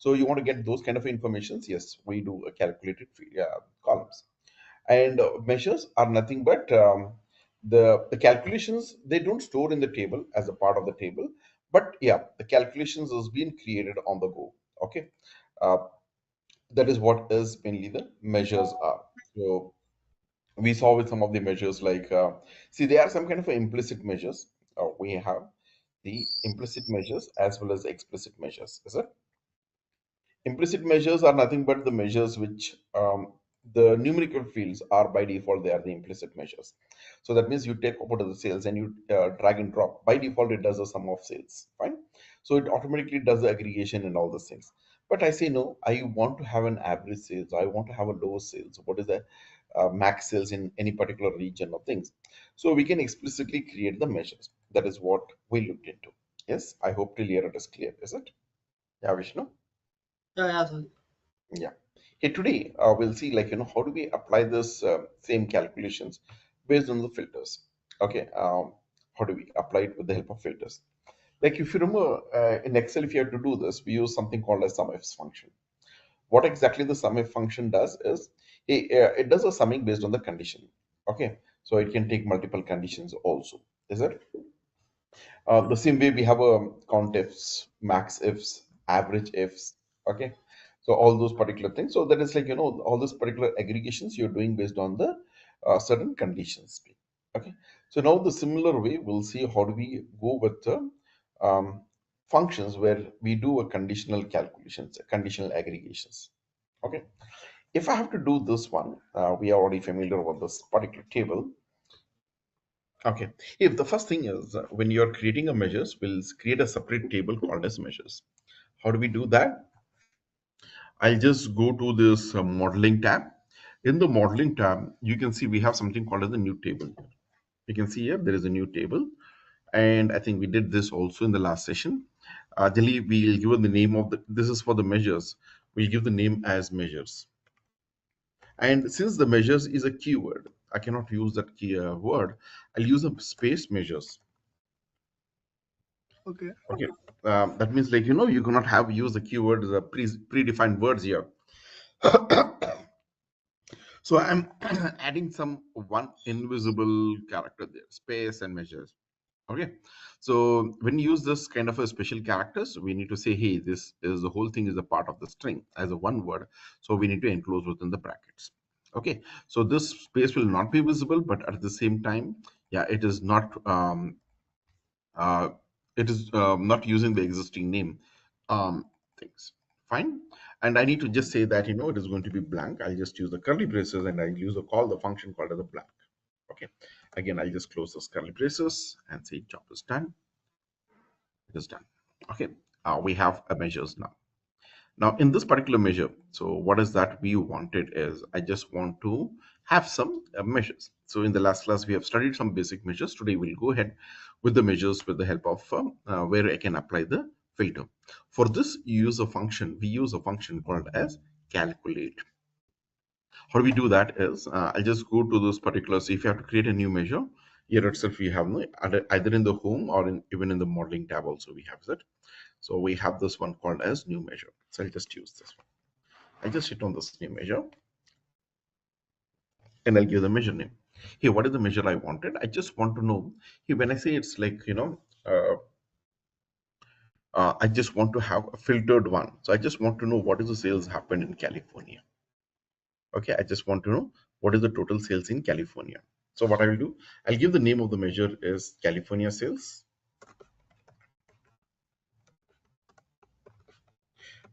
So you want to get those kind of informations. Yes, we do a calculated columns. And measures are nothing but the calculations. They don't store in the table as a part of the table, but yeah, the calculations is being created on the go. Okay, uh, that is what is mainly the measures are. So we saw with some of the measures like see, there are some kind of implicit measures. We have the implicit measures as well as explicit measures, is it? Implicit measures are nothing but the measures which the numerical fields are by default, they are the implicit measures. So that means you take out of the sales and you drag and drop. By default, it does a sum of sales. Fine. So it automatically does the aggregation and all those things. But I say no, I want to have an average sales. I want to have a low sales. What is the max sales in any particular region of things? So we can explicitly create the measures. That is what we looked into. Yes, I hope till here it is clear. Is it? Yeah, Vishnu? Yeah, yeah, sorry. Yeah. Here today, we'll see like how do we apply this same calculations based on the filters. Okay. How do we apply it with the help of filters? Like if you remember in Excel, if you have to do this, we use something called as SUMIFs function. What exactly the SUMIF function does is it does a summing based on the condition. Okay. So it can take multiple conditions also. Is it? The same way we have a count ifs, max ifs, average ifs. Okay. So all those particular things. So that is like, all those particular aggregations you're doing based on the certain conditions. Okay. So now the similar way, we'll see how do we go with the um, functions where we do a conditional calculations, conditional aggregations. Okay. If I have to do this one, we are already familiar with this particular table. Okay. If the first thing is when you're creating a measures, we'll create a separate table called as measures. How do we do that? I'll just go to this modeling tab. In the modeling tab, you can see we have something called as a new table. You can see here there is a new table, and I think we did this also in the last session. Generally, we'll give the name of the. This is for the measures. We'll give the name as measures. And since the measures is a keyword, I cannot use that key word. I'll use a space measures. Okay. Okay, that means like you cannot have use the keywords predefined words here. So I'm adding some one invisible character there, space and measures. Okay, so when you use this kind of a special characters, we need to say, hey, this is the whole thing is a part of the string as a one word. So we need to enclose within the brackets. Okay, so this space will not be visible, but at the same time, yeah, it is not. Uh, it is not using the existing name things. Fine. And I need to just say that it is going to be blank. I'll just use the curly braces and I'll use the function called as a blank. Okay. Again, I'll just close those curly braces and say job is done. It is done. Okay. We have a measures now. Now in this particular measure, so what is that we wanted is I just want to have some measures. So in the last class, we have studied some basic measures. Today we'll go ahead with the measures with the help of where I can apply the filter. For this, you use a function. We use a function called as calculate. How do we do that is I'll just go to those particulars. If you have to create a new measure, here itself we have either in the home or even in the modeling tab also we have that. So we have this one called as new measure. So I'll just use this one. I'll just hit on this new measure and I'll give the measure name. Here, what is the measure I wanted? I just want to know. Here, when I say it's like, I just want to have a filtered one. So I just want to know what is the sales happened in California. Okay, I just want to know what is the total sales in California. So what I will do, I'll give the name of the measure is California sales.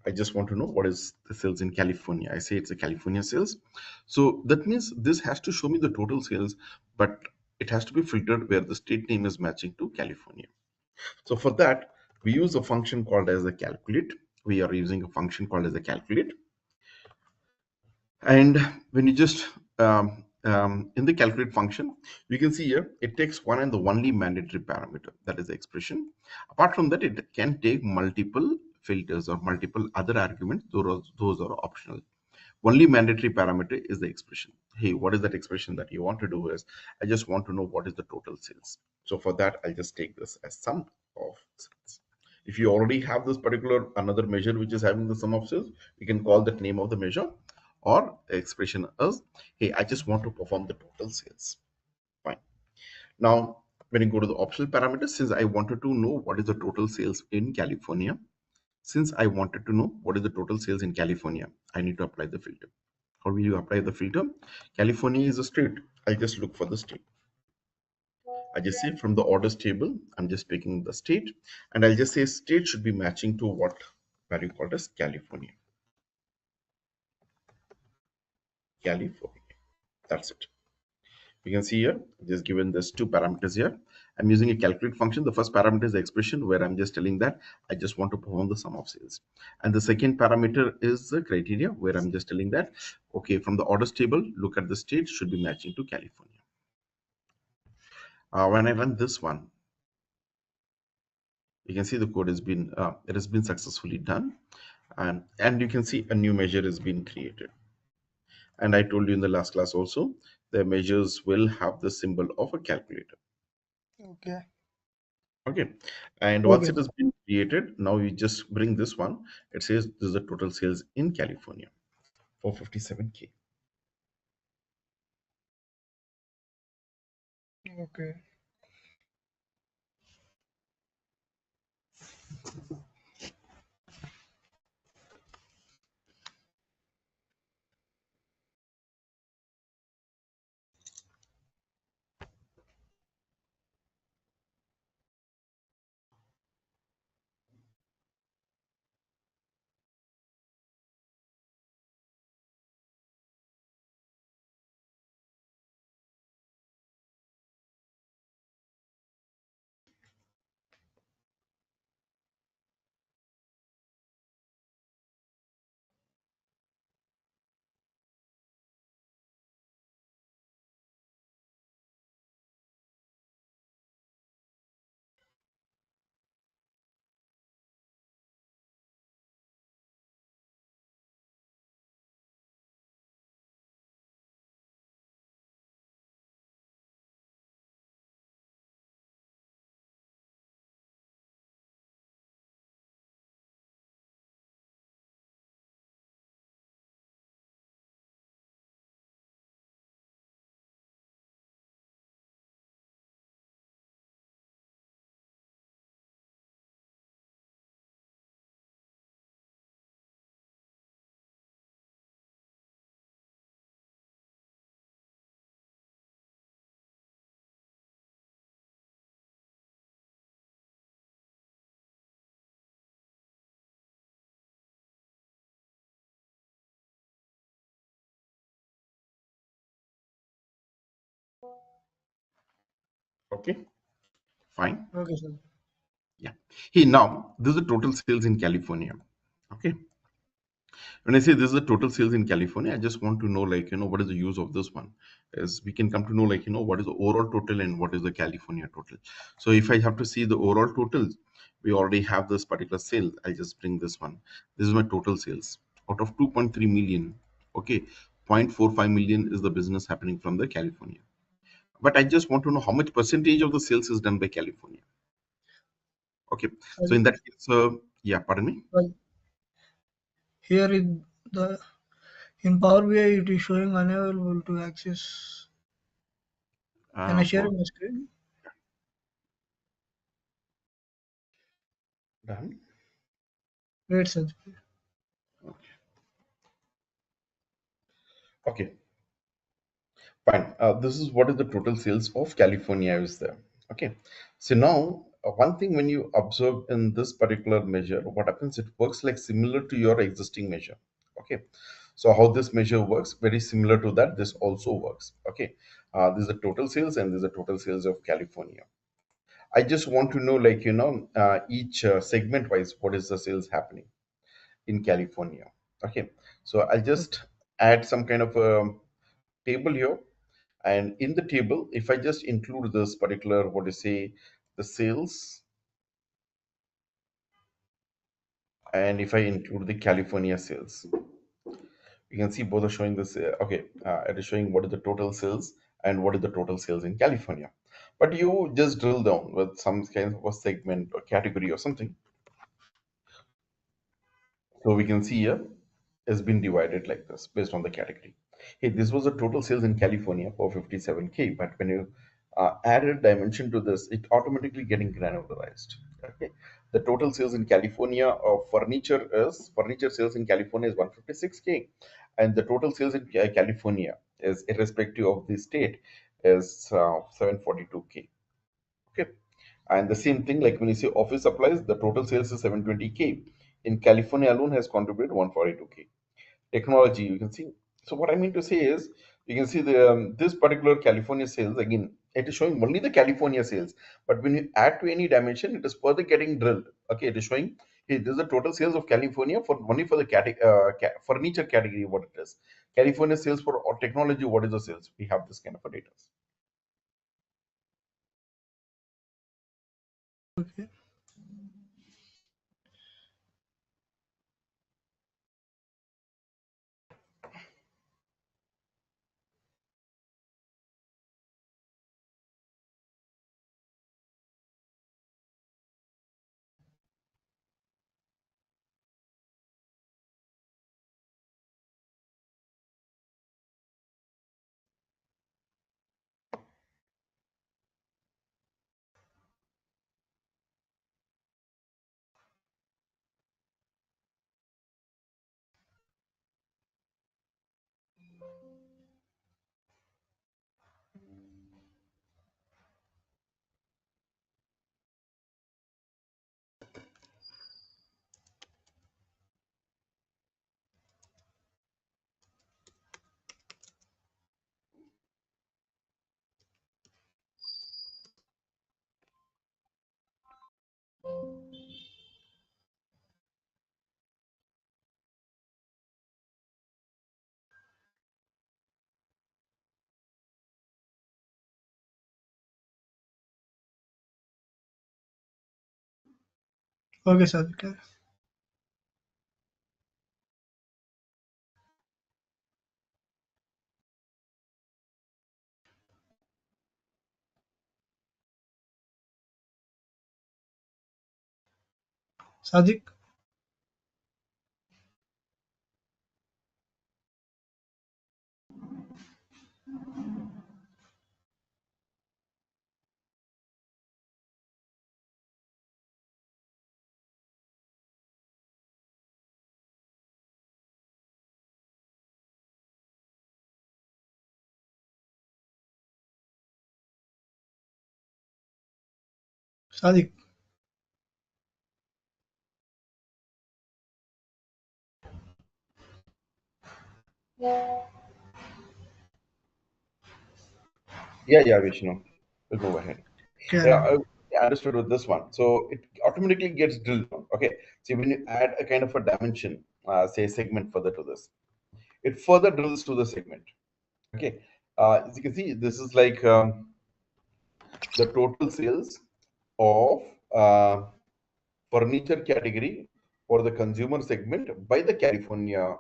I just want to know what is the sales in California. I say it's a California sales. So that means this has to show me the total sales, but it has to be filtered where the state name is matching to California. So for that, we use a function called as a calculate. We are using a function called as a calculate. And when you just in the calculate function, you can see here it takes one and the only mandatory parameter, that is the expression. Apart from that, it can take multiple filters or multiple other arguments. Those are optional. Only mandatory parameter is the expression. Hey, what is that expression that you want to do is I just want to know what is the total sales. So for that, I'll just take this as sum of sales. If you already have this particular another measure which is having the sum of sales, you can call that name of the measure or expression as, hey, I just want to perform the total sales. Fine. Now, when you go to the optional parameters, since I wanted to know what is the total sales in California, since I wanted to know what is the total sales in California, I need to apply the filter. How will you apply the filter? California is a state. I just look for the state. I just say from the orders table, I'm just picking the state, and I'll just say state should be matching to what value called as California. California. That's it. You can see here, just given this two parameters here. I'm using a calculate function. The first parameter is the expression where I'm just telling that I just want to perform the sum of sales. And the second parameter is the criteria where I'm just telling that, okay, from the orders table, look at the state should be matching to California. When I run this one, you can see the code has been, it has been successfully done. And you can see a new measure has been created. And I told you in the last class also, the measures will have the symbol of a calculator. Okay. Okay. And once Okay. it has been created, now you just bring this one. It says this is the total sales in California for 57K. Okay. Okay, fine. Okay, sir. Yeah. Hey, now this is the total sales in California. Okay. When I say this is the total sales in California, I just want to know, like, what is the use of this one? Is we can come to know, like, what is the overall total and what is the California total. So if I have to see the overall total, we already have this particular sale. I'll just bring this one. This is my total sales out of 2.3 million. Okay. 0.45 million is the business happening from the California. But I just want to know how much percentage of the sales is done by California. Okay. So Well, in that case, yeah, pardon me. well, here in the in Power BI it is showing unavailable to access. Can I share For my screen? done. Wait, sir. Okay. Fine. This is what is the total sales of California is there. Okay. So now, one thing when you observe in this particular measure, what happens, it works like similar to your existing measure. Okay. So how this measure works, very similar to that, this also works. Okay. This is the total sales and this is the total sales of California. I just want to know, like, each segment wise, what is the sales happening in California. Okay. So I'll just add some kind of a table here. And in the table, if I just include this particular, what you say, the sales, and if I include the California sales, you can see both are showing this. Okay, it is showing what is the total sales and what is the total sales in California. But you just drill down with some kind of a segment or category or something. So we can see here has been divided like this based on the category. Hey, this was the total sales in California for 57K, but when you add a dimension to this, it automatically getting granularized. Okay, the total sales in California of furniture sales in California is 156K, and the total sales in California is irrespective of the state is 742K. Okay, and the same thing, like when you say office supplies, the total sales is 720K. In California alone has contributed 142K. Technology, you can see. So what I mean to say is, you can see the this particular California sales again. It is showing only the California sales, but when you add to any dimension, it is further getting drilled. Okay, it is showing. Hey, this is the total sales of California for only for the furniture category. What it is, California sales for technology. What is the sales? We have this kind of a data. Okay. Okay, Sadik. Sadik. Sadik. Yeah, yeah, Vishnu. We'll move ahead. Carry Yeah, on. I understood with this one. So it automatically gets drilled down. Okay. See, when you add a kind of a dimension, say segment further to this, it further drills to the segment. Okay. As you can see, this is like the total sales of furniture category for the consumer segment by the California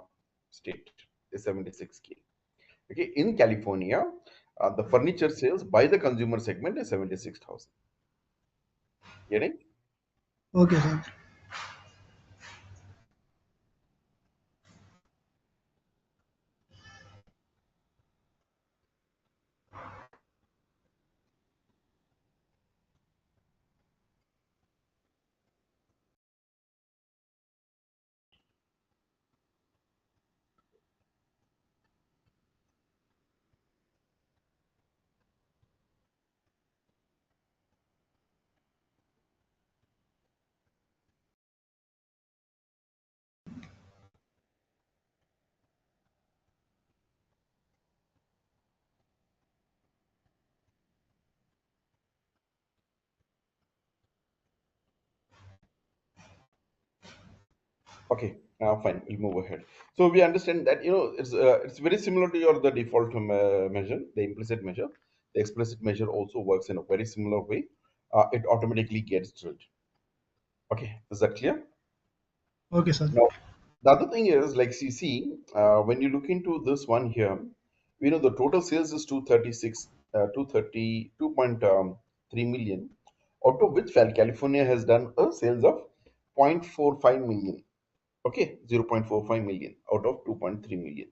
state is 76K. Okay. In California, the furniture sales by the consumer segment is 76,000. Getting? Okay, Sadik. Okay, fine. We'll move ahead. So we understand that it's very similar to your the default measure, the implicit measure. The explicit measure also works in a very similar way. It automatically gets drilled. Okay, is that clear? Okay, Sadik. Now, the other thing is like CC. When you look into this one here, the total sales is 232.3 million, out of which California has done a sales of 0.45 million. Okay, 0.45 million out of 2.3 million.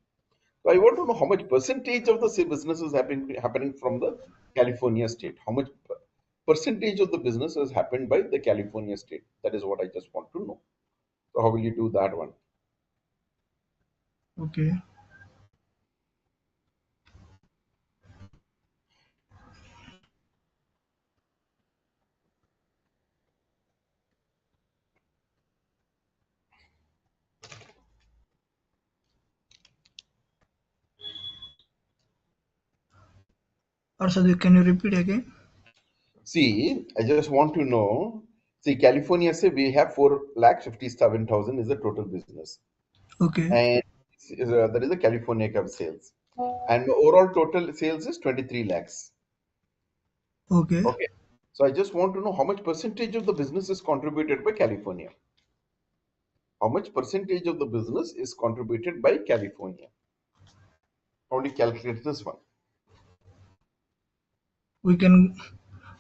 So I want to know how much percentage of the business is happening from the California state. How much percentage of the business has happened by the California state? That is what I just want to know. So how will you do that one? Okay. Also, can you repeat again? See, I just want to know. See, California say we have 4,57,000 is the total business, Okay. and that is the California Cup sales, and the overall total sales is 23 lakhs. Okay. Okay, so I just want to know how much percentage of the business is contributed by California. How much percentage of the business is contributed by California? How do you calculate this one? We can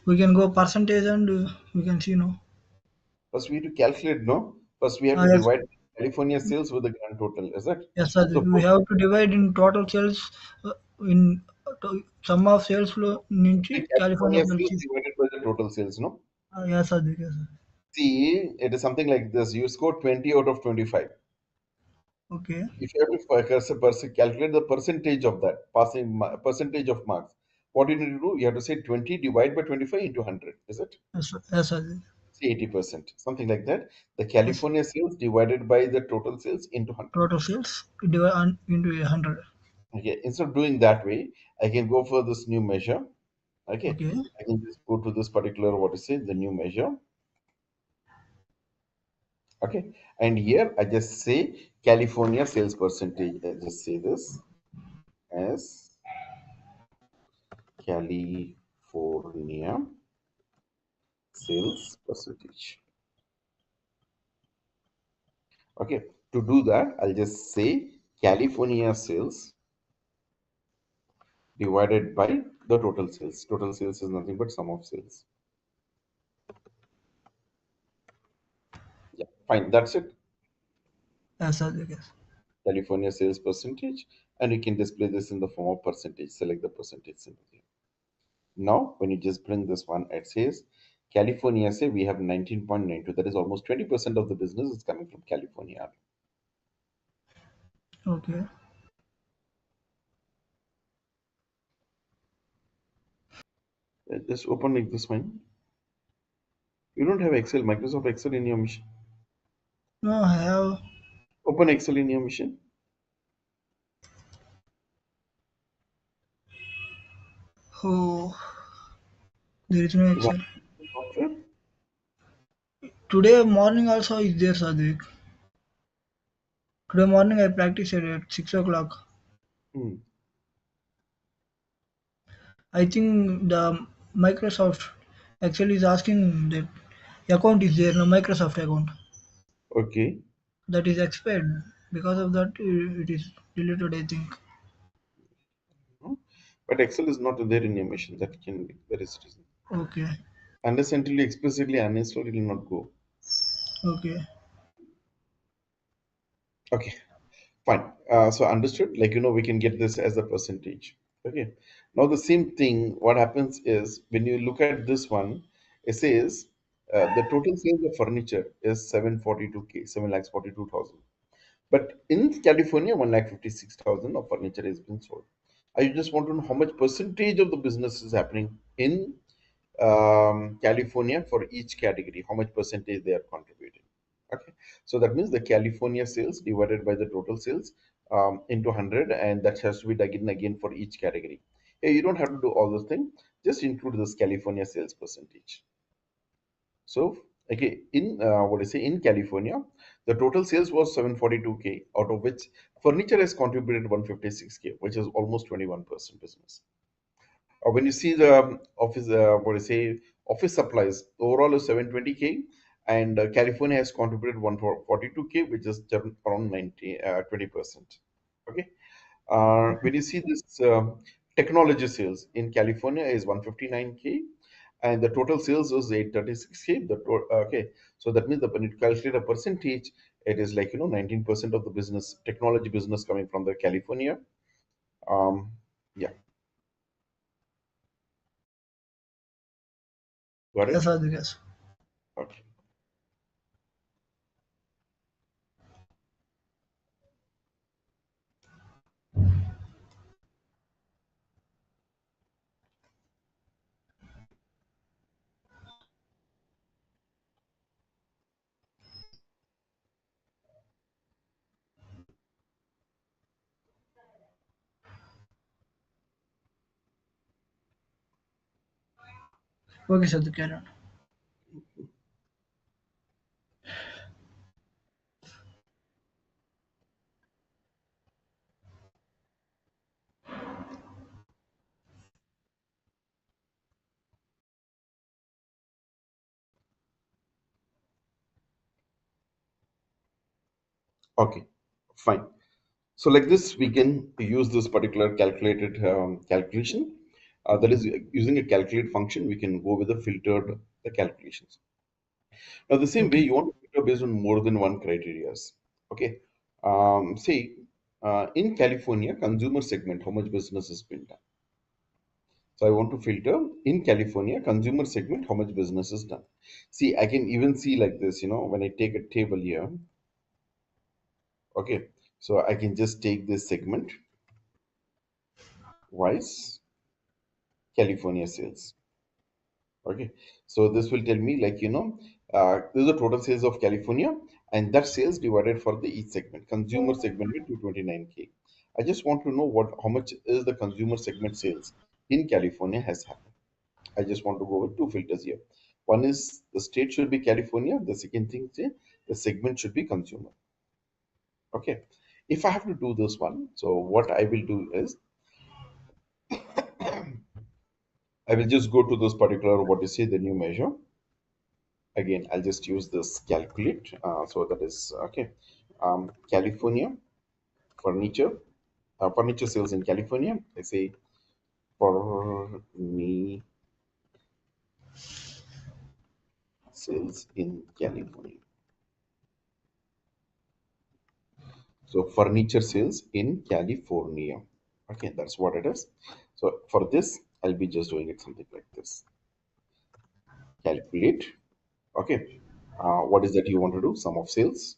we can go percentage and we can see no. First, we have to calculate, no? First, we have to Yes. divide California sales with the grand total, is it? Yes, sir. So, We have to divide in total sales in sum of sales flow నుంచి the California California sales కలిసి. divided by the total sales, no? Yes, sir. Yes, sir. See, it is something like this. You score 20 out of 25. Okay. If you have to calculate the percentage of that, percentage of marks, what you need to do, you have to say 20 divided by 25 into 100, is it? Yes, sir. Yes, sir. Say 80%, something like that. The Yes. California sales divided by the total sales into 100. Total sales divide into 100. Okay, instead of doing that way, I can go for this new measure. Okay, Okay. I can just go to this particular, what is it, the new measure. Okay, and here I just say California sales percentage. I just say this as California sales percentage. Okay, to do that, I'll just say California sales divided by the total sales. Total sales is nothing but sum of sales. Yeah, fine. That's it. Yes, sir. Yes. California sales percentage, and you can display this in the form of percentage. Select the percentage symbol here. Now, when you just bring this one, it says California say we have 19.92. That is almost 20% of the business is coming from California. Okay. Just open like this one. You don't have Excel, Microsoft Excel in your machine. No, I have. Open Excel in your machine. Oh, there is no You want Excel. software? Today morning also is there, Sadiq. Today morning I practiced it at 6 o'clock. Hmm. I think the Microsoft Excel is asking that account is there, no Microsoft account. Okay. That is expired. Because of that, it is deleted, I think. No? But Excel is not there in your machine. That can be that is reason. Okay. Unless until you explicitly uninstall, it will not go. Okay. Okay. Fine. So understood. Like we can get this as a percentage. Okay. Now the same thing. What happens is when you look at this one, it says the total sales of furniture is 742K, 7,42,000. But in California, 1,56,000 of furniture has been sold. I just want to know how much percentage of the business is happening in California for each category, how much percentage they are contributing. Okay, so that means the California sales divided by the total sales into 100, and that has to be done again for each category. Hey, you don't have to do all those things, just include this California sales percentage. So, okay, in what I say in California, the total sales was 742K, out of which furniture has contributed 156K, which is almost 21% business. When you see the office, what I say, office supplies overall is 720K, and California has contributed 142K, which is around 20%. Okay, when you see this technology sales in California is 159K, and the total sales was 836K. Okay, so that means when you calculate a percentage, It is like 19% of the business, technology business, coming from the California. Um, yeah, got Yes, it. Adil, yes. Okay, Okay, Sadhu, carry on. okay, fine. So like this, we can use this particular calculated calculation. That is using a calculate function. We can go with the filtered the calculations. Now the same way Okay, you want to filter based on more than one criterias. Okay. Say in California, consumer segment, how much business has been done. So I want to filter in California, consumer segment, how much business is done. See, I can even see like this, when I take a table here, okay. So I can just take this segment wise California sales. Okay, so this will tell me like this is the total sales of California, and that sales divided for the each segment. Consumer segment with 229K. I just want to know what how much is the consumer segment sales in California has happened. I just want to go with two filters here. One is the state should be California. The second thing is the segment should be consumer. Okay, if I have to do this one, so what I will do is I will just go to this particular what you say the new measure. Again, I'll just use this calculate. So that is okay. California furniture, furniture sales in California. I say furniture sales in California. So furniture sales in California. Okay, that's what it is. So for this, I'll be just doing it something like this. Calculate. Okay. What is that you want to do? Sum of sales.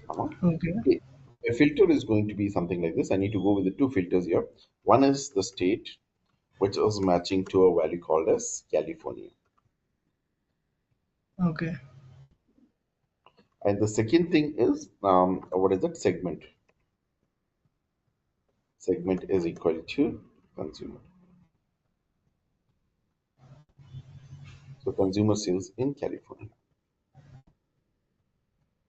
Comma. okay, Okay. A filter is going to be something like this. I need to go with the two filters here. One is the state, which is matching to a value called as California. okay, And the second thing is, what is that segment? Segment is equal to consumer. So consumer sales in California.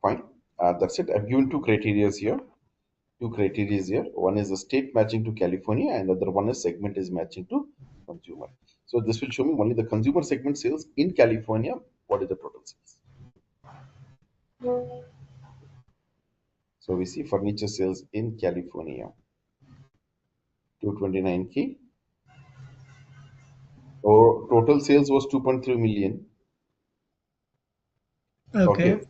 Fine. That's it. I've given two criteria here. Two criteria here. One is the state matching to California, and the other one is segment is matching to consumer. So this will show me only the consumer segment sales in California. What is the total sales? So we see furniture sales in California, 229K. Or total sales was 2.3 million. okay, Okay.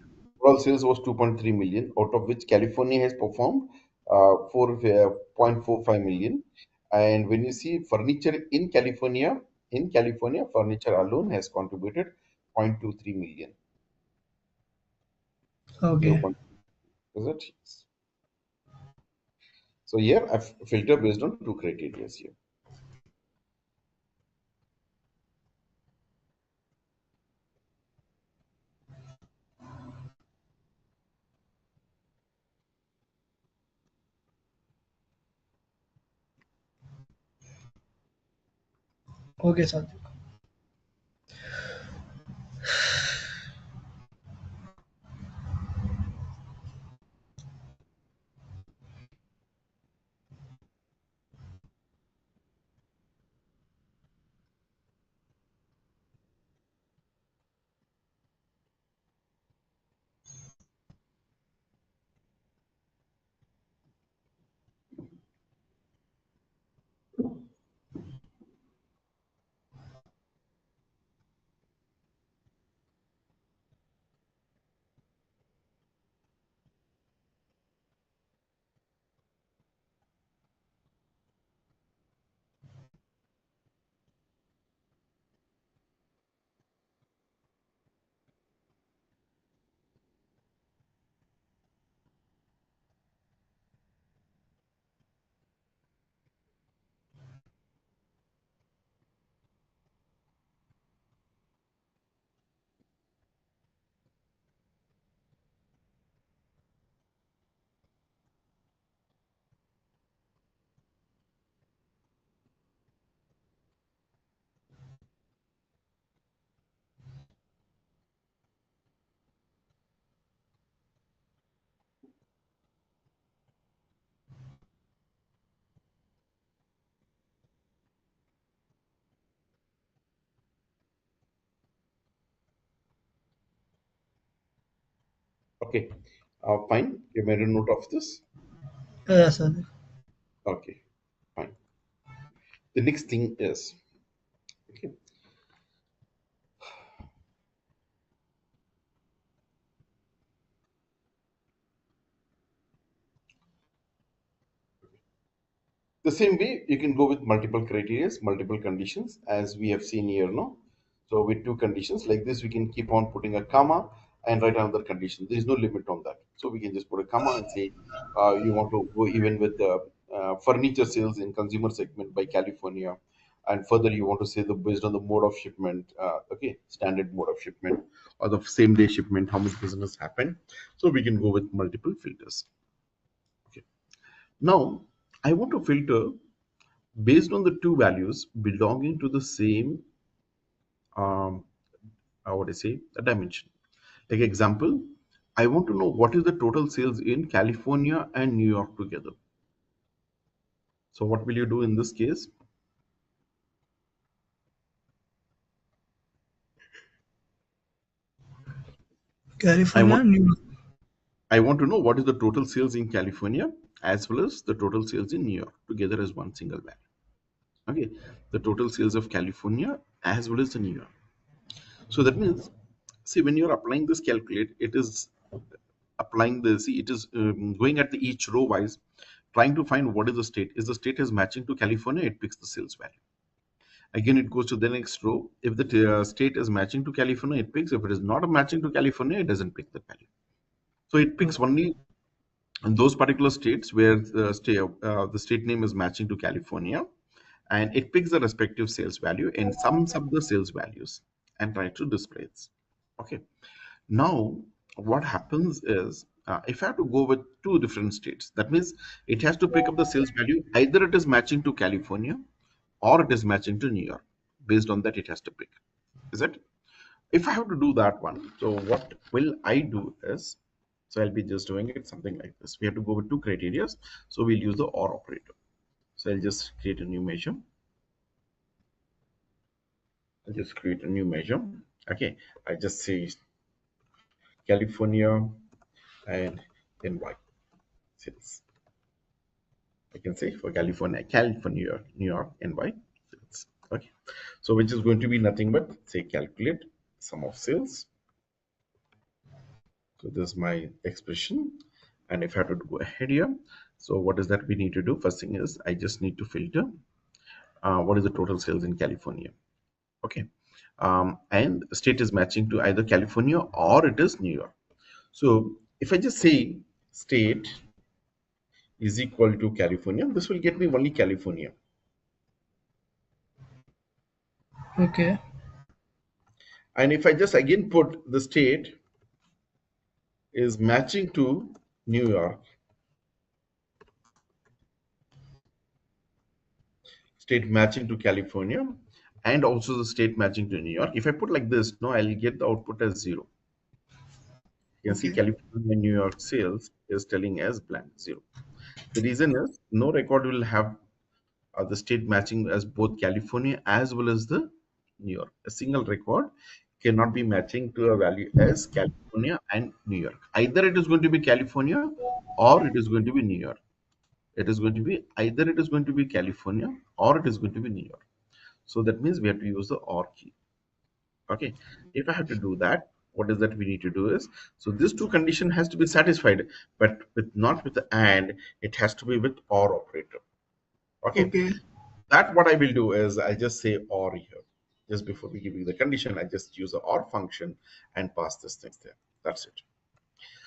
Overall sales was 2.3 million, out of which California has performed 4.45 million. And when you see furniture in California, furniture alone has contributed 0.23 million. okay, 0. Is it? So here I've filtered based on two criteria here. okay, Sadhu. Okay, fine. You made a note of this. Yes, sir. Okay, fine. The next thing is, okay, the same way you can go with multiple criteria, multiple conditions, as we have seen here, no? So with two conditions like this, we can keep on putting a comma and write another condition. There is no limit on that. So we can just put a comma and say you want to go even with the furniture sales in consumer segment by California, and further you want to say the based on the mode of shipment, okay, standard mode of shipment or the same day shipment, how much business happened. So we can go with multiple filters. Okay. Now I want to filter based on the two values belonging to the same um, what do I say a dimension. Like example, I want to know what is the total sales in California and New York together. So what will you do in this case? I California, want New York. I want to know what is the total sales in California as well as the total sales in New York together as one single value. Okay, the total sales of California as well as the New York. So that means, see, when you're applying this calculate, it is applying the, see, it is going at the each row wise, trying to find what is the state. Is the state is matching to California, it picks the sales value. Again, it goes to the next row. If the state is matching to California, it picks. If it is not matching to California, it doesn't pick the value. So it picks only in those particular states where the state name is matching to California, and it picks the respective sales value and sums up the sales values and try to display it. Okay. Now, what happens is if I have to go with two different states, that means it has to pick up the sales value. Either it is matching to California or it is matching to New York. Based on that, it has to pick. Is it? If I have to do that one, so what will I do is, so I'll be just doing it something like this. We have to go with two criteria. So we'll use the OR operator. So I'll just create a new measure. I'll just create a new measure. Okay. I just say California and NY sales. I can say for California, California, New York, NY sales. Okay. So which is going to be nothing but say calculate sum of sales. So this is my expression. And if I have to go ahead here, so what is that we need to do? First thing is I just need to filter what is the total sales in California. Okay. And state is matching to either California or it is New York. So if I just say state is equal to California, this will get me only California. Okay. And if I just again put the state is matching to New York, state matching to California, and also the state matching to New York. If I put like this, no, I'll get the output as zero. You can see Okay. California and New York sales is telling as blank zero. The reason is no record will have the state matching as both California as well as the New York. A single record cannot be matching to a value as California and New York. Either it is going to be California or it is going to be New York. It is going to be either it is going to be California or it is going to be New York. So that means we have to use the OR key. Okay. If I have to do that, what is that we need to do is, so this two condition has to be satisfied, but with not with the and, it has to be with OR operator. Okay. Okay. That what I will do is I just say OR here. Just before we give you the condition, I just use the OR function and pass this thing there. That's it.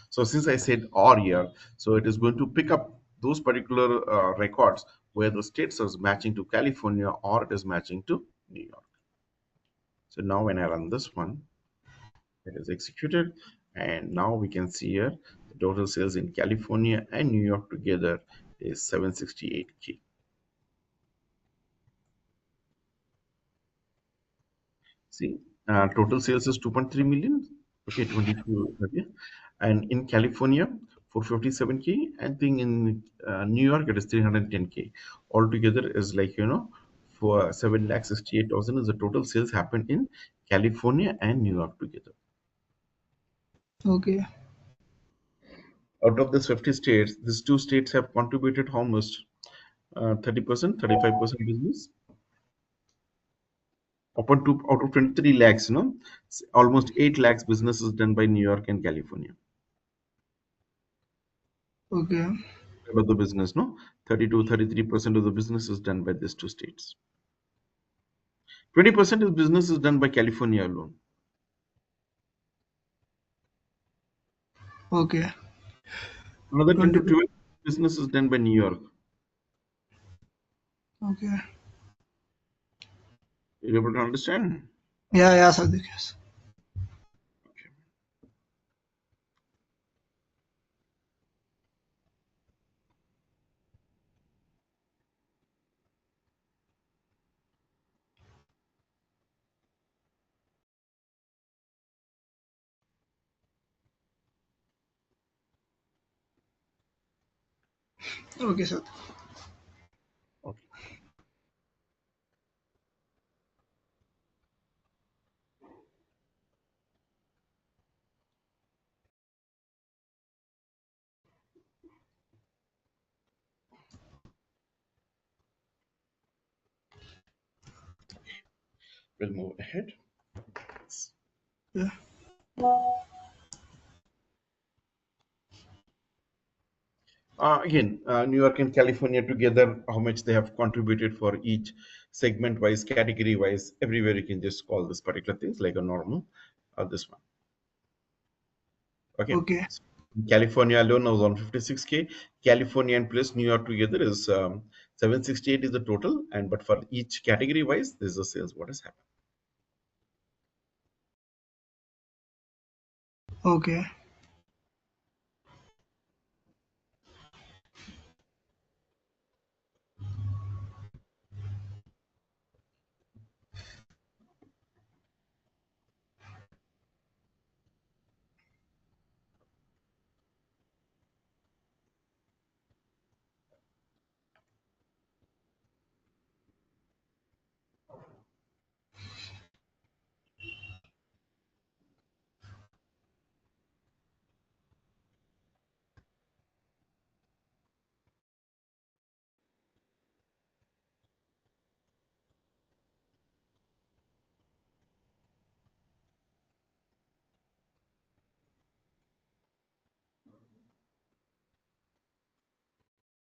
So since I said OR here, so it is going to pick up those particular records where the states is matching to California or it is matching to New York. So now when I run this one, it is executed. And now we can see here the total sales in California and New York together is 768K. See, total sales is 2.3 million. Okay, 22. Okay. And in California, 457K. I think in New York, it is 310K. Altogether is like, for 7,68,000 is the total sales happened in California and New York together. Okay. Out of these 50 states, these two states have contributed almost 30%, 35% business. Upon two out of 23 lakhs, almost 8 lakhs business is done by New York and California. Okay. Of the business, no, 32, 33% of the business is done by these two states. 20% of business is done by California alone. Okay. Another 10 to 20. 12 business is done by New York. Okay. You're able to understand? Yeah, yeah, Sadiq. Yes. Okay, Sadiq. Okay. We'll move ahead. Yeah. Again, New York and California together, how much they have contributed for each segment wise, category wise, everywhere you can just call this particular things like a normal, this one. Okay. Okay. So California alone was on 56K. California and plus New York together is 768 is the total. And but for each category wise, this is the sales what has happened. Okay.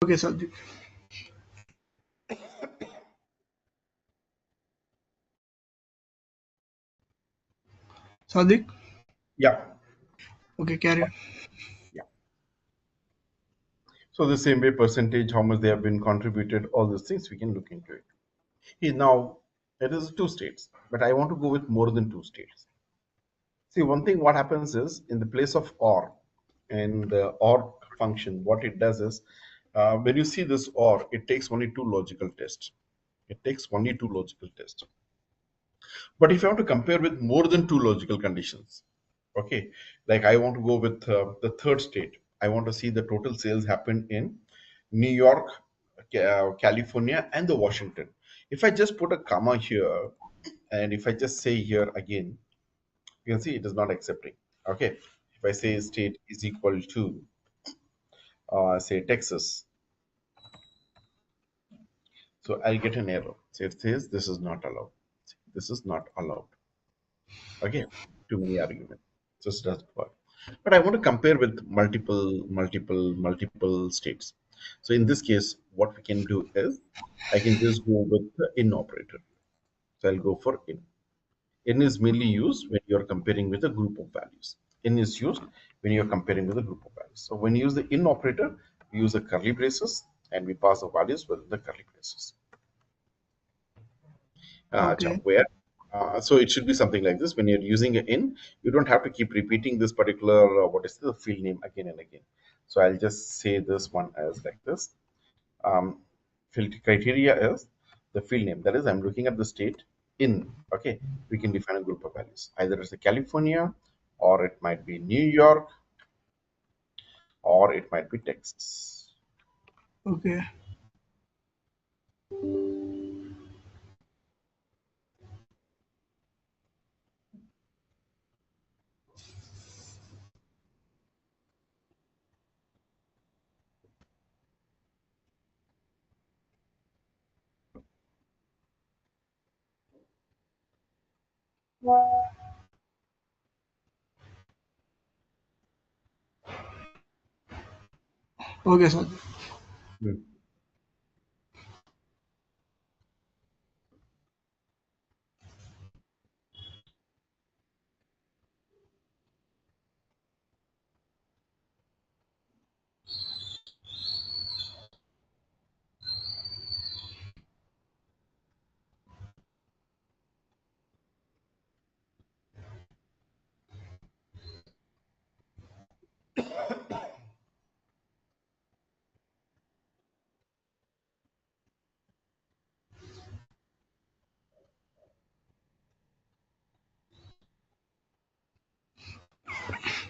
Okay, Sadiq. Sadiq. Yeah. Okay, carry on. Yeah. So the same way percentage, how much they have been contributed, all these things we can look into it. Now it is two states, but I want to go with more than two states. See, one thing what happens is in the place of OR and the OR function, what it does is when you see this OR, it takes only two logical tests. It takes only two logical tests. But if I want to compare with more than two logical conditions, okay, like I want to go with the third state, I want to see the total sales happen in New York, California, and the Washington. If I just put a comma here, and if I just say here again, you can see it is not accepting. Okay, if I say state is equal to say Texas, so I'll get an error. So it says this is not allowed. This is not allowed. Okay, too many arguments. Just doesn't work. But I want to compare with multiple states. So in this case, what we can do is I can just go with the in operator. So I'll go for in. In is mainly used when you're comparing with a group of values. In is used when you're comparing with a group of values. So when you use the in operator, we use the curly braces and we pass the values within the curly braces. Okay. Where so it should be something like this. When you're using an in, you don't have to keep repeating this particular what is the field name again and again. So I'll just say this one as like this. Um, Field criteria is the field name. That is, I'm looking at the state in. Okay, we can define a group of values. Either it's a California, or it might be New York, or it might be Texas. Okay. Okay, sir. Hmm.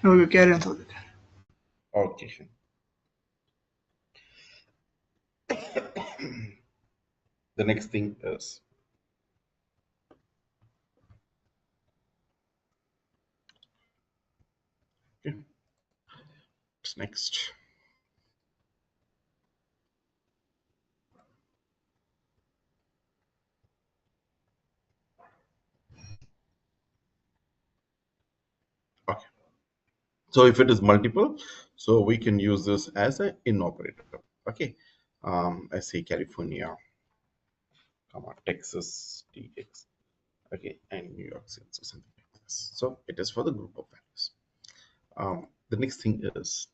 Okay, carry on, sir. Okay. The next thing is, okay, what's next? Okay. So if it is multiple, so we can use this as an in operator. Okay. I say California, comma, Texas, TX. Okay, and New York City, so something like this. So it is for the group of values. The next thing is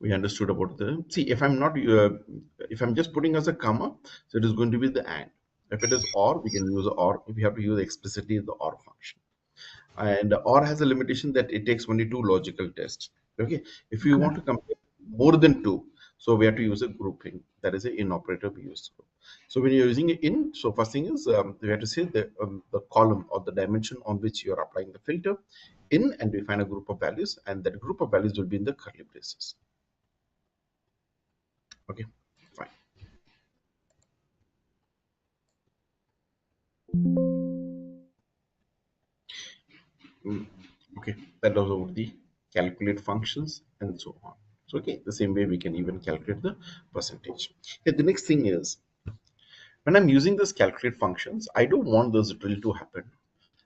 we understood about the see if I'm not if I'm just putting as a comma, so it is going to be the and. If it is or, we can use or. If we have to use explicitly the or function, and or has a limitation that it takes only two logical tests. Okay, if you Okay. want to compare more than two, so we have to use a grouping. That is a in operator we use. So when you're using it in, so first thing is we have to say the column or the dimension on which you are applying the filter in, and we find a group of values, and that group of values will be in the curly braces. Okay, fine. Mm, okay, that was over the calculate functions and so on. So okay, the same way we can even calculate the percentage. Okay, the next thing is when I'm using this calculate functions, I don't want this drill to happen.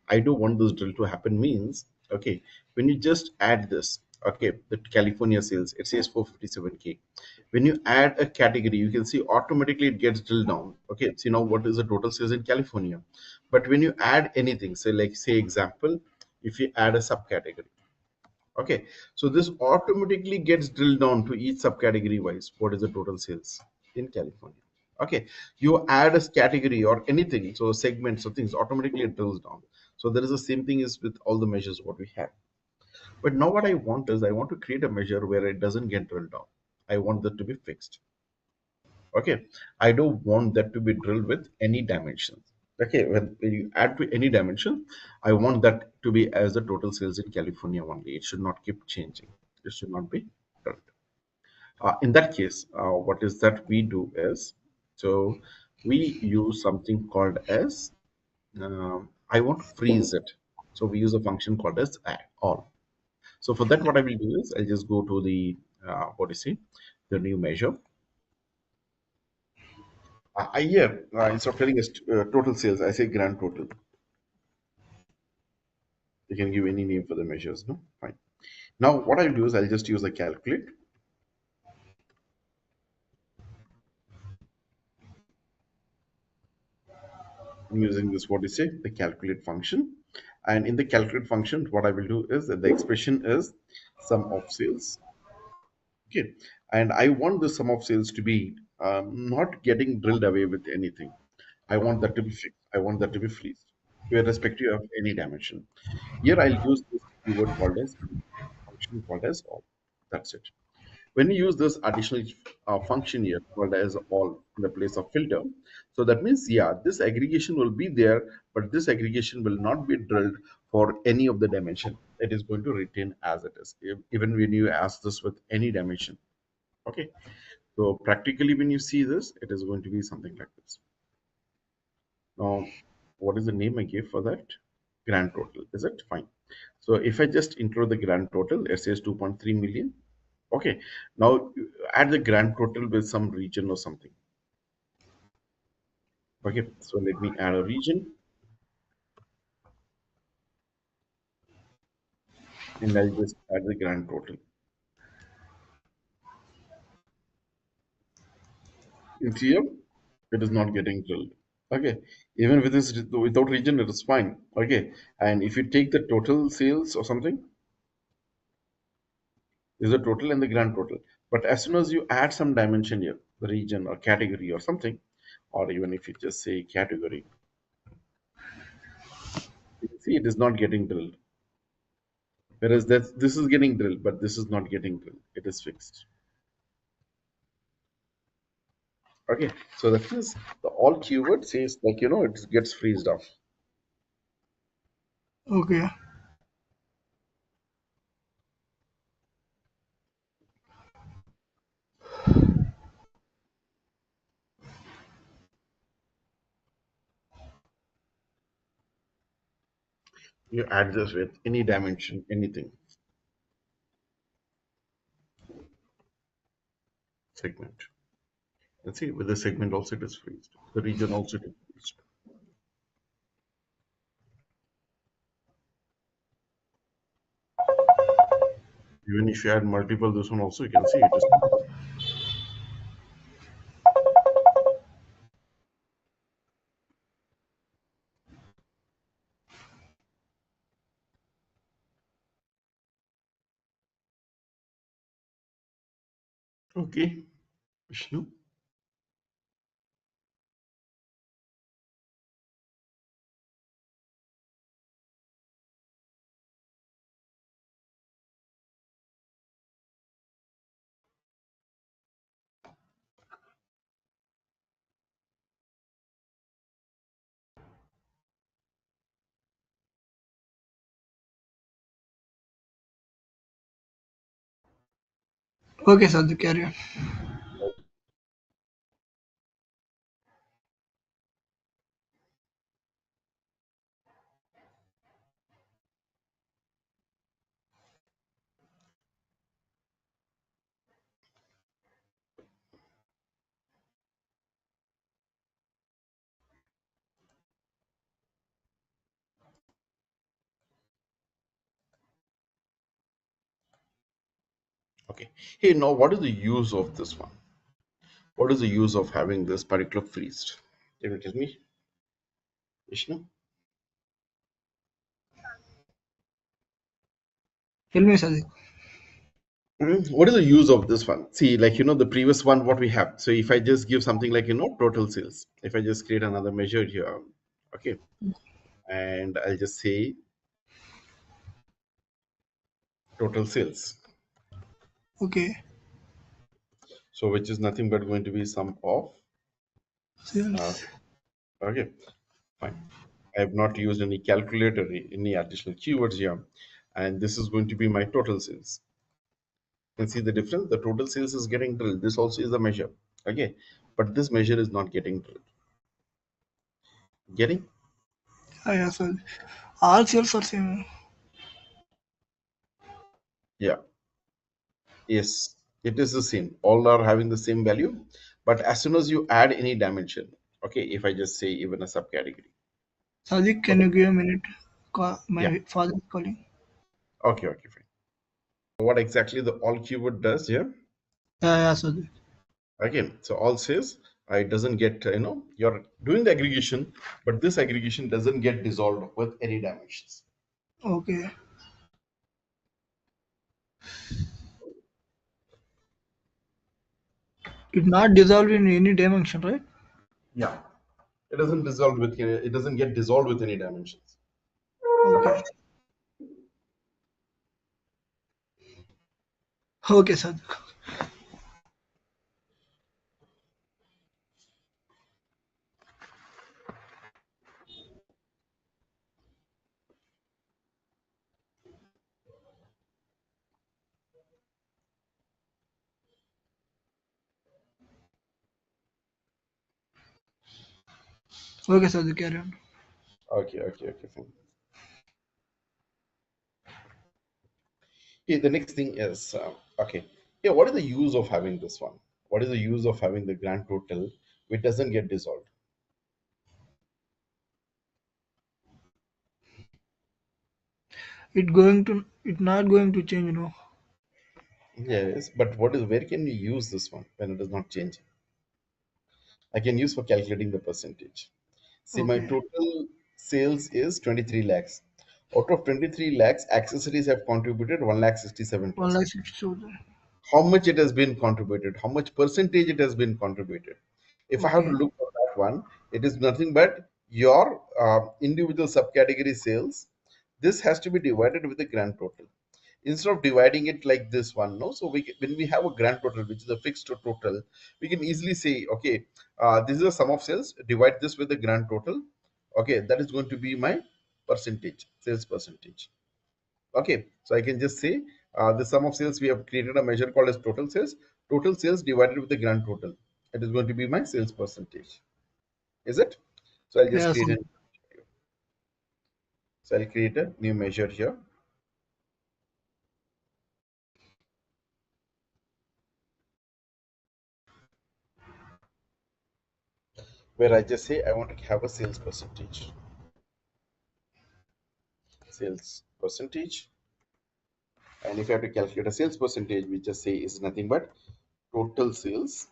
I don't want this drill to happen means, okay, when you just add this, okay, the California sales, it says 457K. When you add a category, you can see automatically it gets drilled down. Okay, so now what is the total sales in California? But when you add anything, so like say example, if you add a subcategory, okay, so this automatically gets drilled down to each subcategory wise. What is the total sales in California? Okay, you add a category or anything, so segments or things automatically it drills down. So there is the same thing is with all the measures what we have. But now what I want is I want to create a measure where it doesn't get drilled down. I want that to be fixed. Okay, I don't want that to be drilled with any dimensions. Okay, when you add to any dimension, I want that to be as the total sales in California only. It should not keep changing. It should not be drilled. In that case, what is that we do is, so we use something called as, I want to freeze it. So we use a function called as all. So for that, what I will do is I'll just go to the, what do you say, the new measure. Here, instead of telling us total sales, I say grand total. You can give any name for the measures, no? Fine. Now, what I'll do is I'll just use a calculate. I'm using this, what do you say, the calculate function. And in the calculate function, what I will do is that the expression is sum of sales. Okay. And I want the sum of sales to be not getting drilled away with anything. I want that to be fixed. I want that to be freezed, irrespective of any dimension. Here I'll use this keyword called as function called as all. That's it. When you use this additional function here called as all in the place of filter, so that means, yeah, this aggregation will be there, but this aggregation will not be drilled for any of the dimension. It is going to retain as it is, even when you ask this with any dimension. Okay, so practically when you see this, it is going to be something like this. Now, what is the name I gave for that? Grand total, is it? Fine. So if I just include the grand total, it says 2.3 million. Okay, now add the grand total with some region or something. Okay, so let me add a region. and I'll just add the grand total. You see here, it is not getting drilled. Okay, even with this without region, it is fine. Okay, and if you take the total sales or something, is the total and the grand total. But as soon as you add some dimension here, the region or category or something, or even if you just say category, you see it is not getting drilled. Whereas this is getting drilled, but this is not getting drilled. It is fixed. Okay, so that means the all keyword says like it gets freezed off. Okay. You add this with any dimension, anything segment. And see with the segment also it is freezed. The region also it is freezed. Even if you add multiple, this one also you can see it is. Okay, Vishnu. Okay, Sadhu, carry on. Okay. Hey, now what is the use of this one? What is the use of having this particular freezed? Can you tell me, Vishnu? Tell me, Sadhu. What is the use of this one? See, like the previous one, what we have. So if I just give something like total sales, if I just create another measure here, okay, and I'll just say total sales. Okay. So which is nothing but going to be sum of. Sales. Okay, okay, fine. I have not used any calculator, any additional keywords here, and this is going to be my total sales. You can see the difference. The total sales is getting drilled. This also is the measure. Okay, but this measure is not getting drilled. Getting? Ah, yeah, Sadhu. All sales are same. Yeah. Yes, it is the same. All are having the same value, but as soon as you add any dimension, okay, if I just say even a subcategory, Sadhu, can okay, you give a minute? yeah, My father is calling. okay, okay, fine. What exactly the all keyword does here? Yeah, yeah, Sadhu. Again, so all says it doesn't get you're doing the aggregation, but this aggregation doesn't get dissolved with any dimensions. Okay. It not dissolved in any dimension, right? Yeah, it doesn't dissolve with it doesn't get dissolved with any dimensions. Okay. Okay, Sadhu. Okay, Sadhu, carry on. Okay, okay, okay, fine. Yeah, the next thing is okay. Yeah, what is the use of having this one? What is the use of having the grand total which doesn't get dissolved? it not going to change, Yes, but what is where can we use this one when it is not changing? I can use for calculating the percentage. See, my Okay. total sales is 23 lakhs. Out of 23 lakhs, accessories have contributed 1 lakh One 67,000. lakh 60,000. How much it has been contributed, how much percentage it has been contributed. If I have to Okay. look for that one, it is nothing but your individual subcategory sales. This has to be divided with the grand total. Instead of dividing it like this one, no. So when we have a grand total, which is a fixed total, we can easily say, okay, this is a sum of sales. Divide this with the grand total. Okay, that is going to be my percentage, sales percentage. Okay, so I can just say the sum of sales, we have created a measure called as total sales. Total sales divided with the grand total. It is going to be my sales percentage. Is it? So I'll just Yes. create a so I'll create a new measure here where I just say I want to have a sales percentage. Sales percentage. And if I have to calculate a sales percentage, we just say is nothing but total sales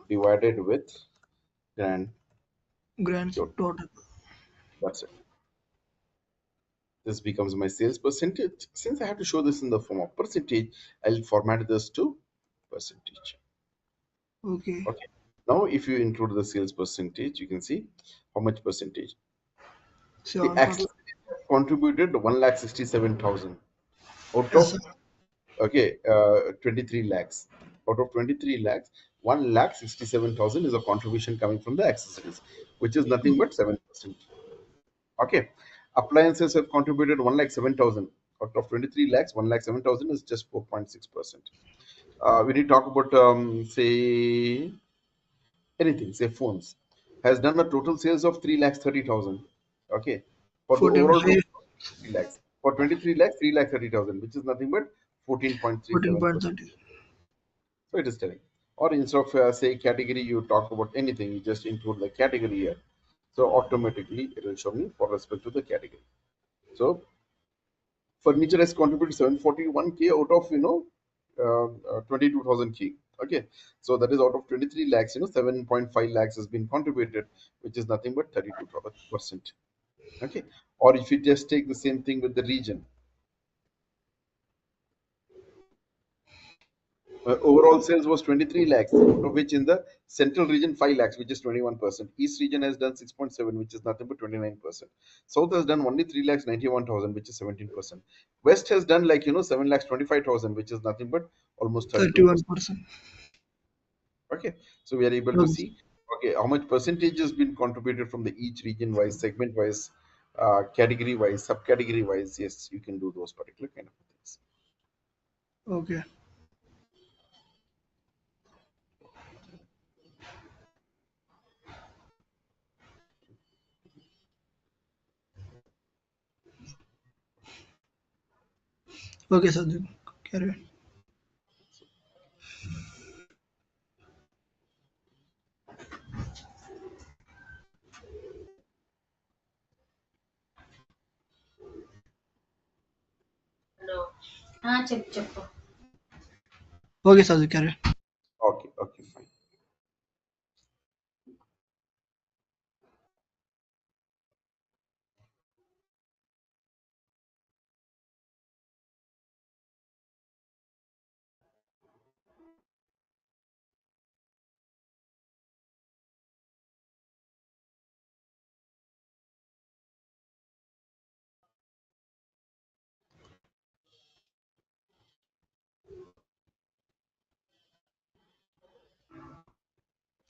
divided with grand Grand total. total. That's it. This becomes my sales percentage. Since I have to show this in the form of percentage, I'll format this to percentage. Okay. Okay. Now, if you include the sales percentage, you can see how much percentage. The 7%. accessories have contributed 1,67,000 out Yes, of sir. 23 lakhs. Out of 23 lakhs, 1,67,000 is a contribution coming from the accessories, which is nothing but 7%. Okay. Appliances have contributed 1,07,000. Out of 23 lakhs, 1,07,000 is just 4.6%. When you talk about, say, anything, say phones, has done a total sales of 3 lakhs 30,000. Okay. For the overall 14.5. total, 3 lakhs. For 23 lakhs, 3 lakh 30,000, which is nothing but 14.37%. 14.30. So it is telling. Or instead of say category, you talk about anything, you just include the category here. So automatically it will show me for respect to the category. So furniture has contributed 741K out of 22,000 K. Okay, so that is out of 23 lakhs, 7.5 lakhs has been contributed, which is nothing but 32%. Okay, or if you just take the same thing with the region, overall sales was 23 lakhs, out of which in the central region 5 lakhs, which is 21%. East region has done 6.7, which is nothing but 29%. South has done only 3 lakhs 91,000, which is 17%. West has done 7 lakhs 25,000, which is nothing but almost 32%. 31%. Okay, so we are able to Okay. see okay how much percentage has been contributed from the each region wise, segment wise, category wise, subcategory wise. Yes, you can do those particular kind of things. Okay. Okay, Sadhu. Carry on. చెప్పు చెప్పు. Okay, Sadhu. Carry on. Okay, okay, fine.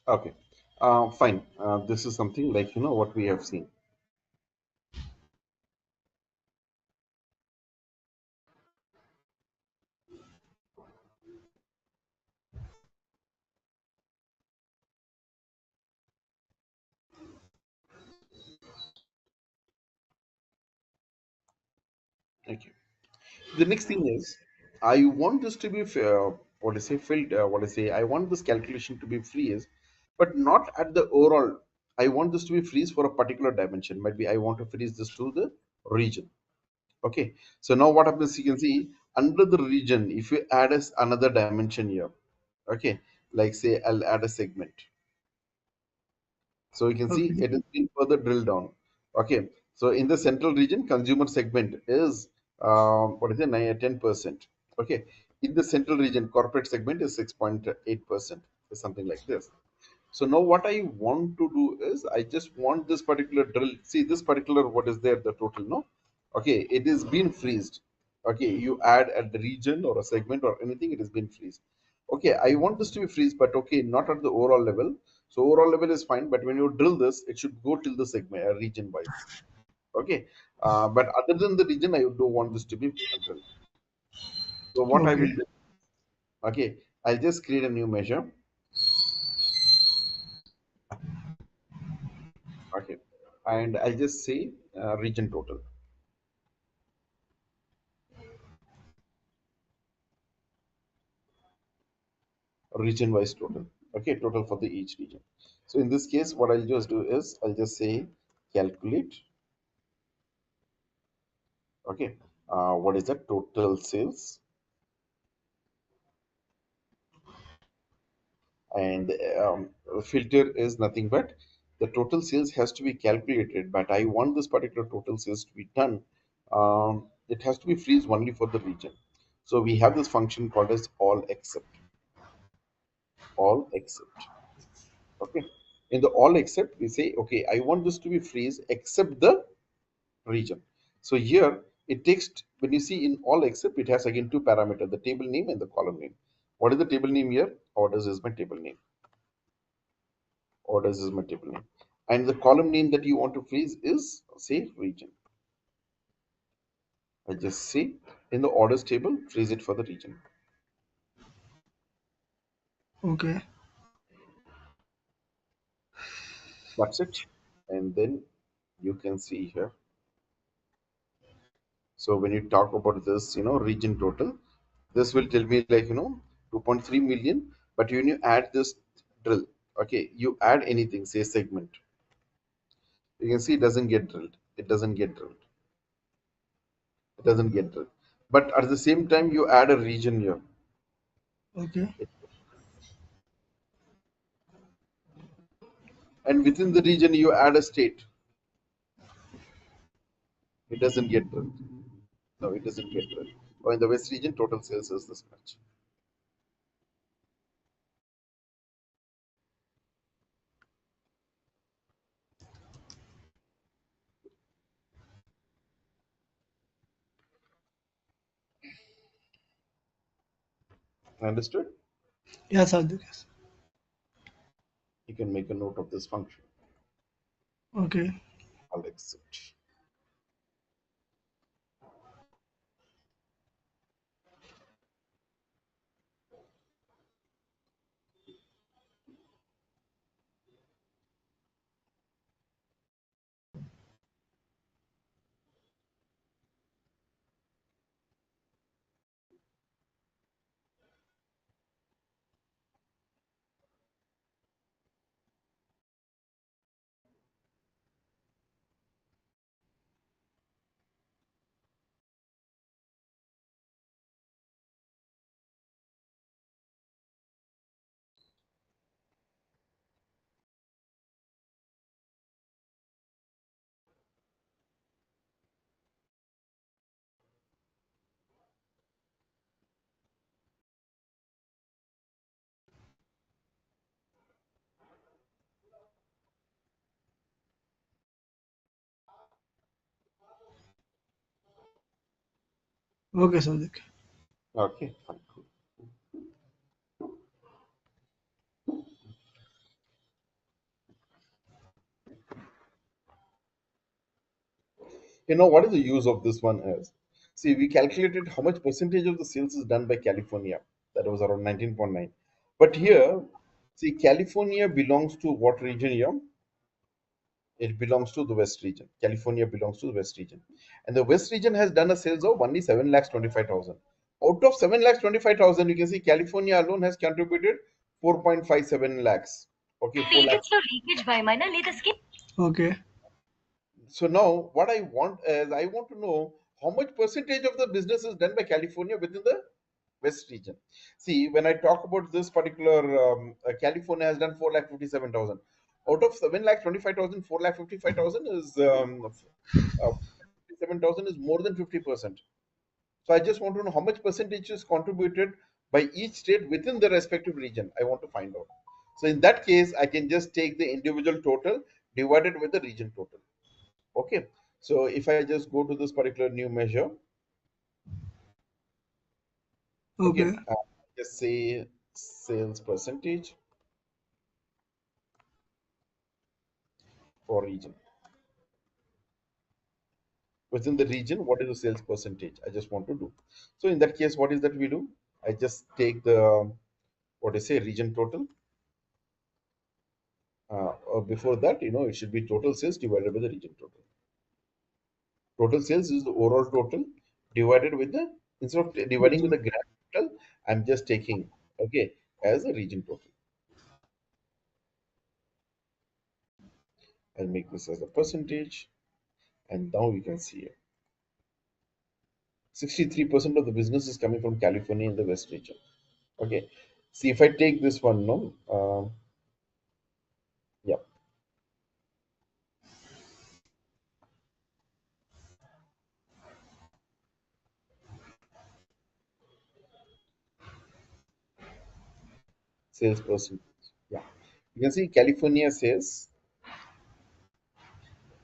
Okay, fine. This is something like what we have seen. Okay. The next thing is, I want this to be what I say filled. What I say, I want this calculation to be freeze, but not at the overall. I want this to be freeze for a particular dimension. Maybe I want to freeze this to the region. Okay, so now what happens, you can see under the region, if you add as another dimension here, okay, like say I'll add a segment. So you can see Okay. it has been further drilled down. Okay, so in the central region, consumer segment is what is it, 10%. Okay, in the central region, corporate segment is 6.8%, something like this. So now what I want to do is I just want this particular drill. See this particular what is there, the total, no? Okay, it is been freezed. Okay, you add at the region or a segment or anything, it has been freezed. Okay, I want this to be freezed, but okay, not at the overall level. So overall level is fine, but when you drill this, it should go till the segment, region wise. Okay, but other than the region, I don't want this to be drilled. So what I Okay. will do, okay, I'll just create a new measure. Okay, and I'll just say region total. Region wise total. Okay, total for the each region. So in this case, what I'll just do is I'll just say calculate. Okay, what is the total sales? And filter is nothing but the total sales has to be calculated, but I want this particular total sales to be done. It has to be freeze only for the region. So we have this function called as all except. All except. Okay. In the all except, we say, okay, I want this to be freeze except the region. So here it takes, when you see in all except, it has again two parameters, the table name and the column name. What is the table name here? Orders is my table name. Orders is my table name. And the column name that you want to freeze is say region. I just say in the orders table, freeze it for the region. Okay. That's it. And then you can see here. So when you talk about this, region total, this will tell me like, 2.3 million. But when you add this drill, okay, you add anything, say segment, you can see it doesn't get drilled. It doesn't get drilled. It doesn't get drilled. But at the same time, you add a region here. Okay. And within the region, you add a state. It doesn't get drilled. No, it doesn't get drilled. Or in the West region, total sales is this much. Understood? Yes, Adil. Yes. You can make a note of this function. Okay. I'll accept. Okay, Sadik. Okay, fine. Cool. What is the use of this one is? See, we calculated how much percentage of the sales is done by California. That was around 19.9. But here, see, California belongs to what region here? It belongs to the West region. California belongs to the West region. And the West region has done a sales of only 7 lakhs 25,000. Out of 7 lakhs 25,000, you can see California alone has contributed 4.57 lakhs. Okay, 4 lakhs. Okay. So now what I want is I want to know how much percentage of the business is done by California within the West region. See, when I talk about this particular, California has done 4,57,000. Out of 7,25,000, 4,55,000 is 57,000 is more than 50%. So I just want to know how much percentage is contributed by each state within the respective region. I want to find out. So in that case, I can just take the individual total divided with the region total. Okay. So if I just go to this particular new measure, Okay. again, just say sales percentage for region. Within the region, what is the sales percentage? I just want to do. So in that case, what is that we do? I just take the, what I say, region total. Before that, it should be total sales divided by the region total. Total sales is the overall total divided with the, instead of dividing with Region. the grand total, I'm just taking, okay, as a region total. I'll make this as a percentage, and now you can see it. 63% of the business is coming from California in the West region. Okay. See, if I take this one, no, yeah, sales percentage. Yeah. You can see California sales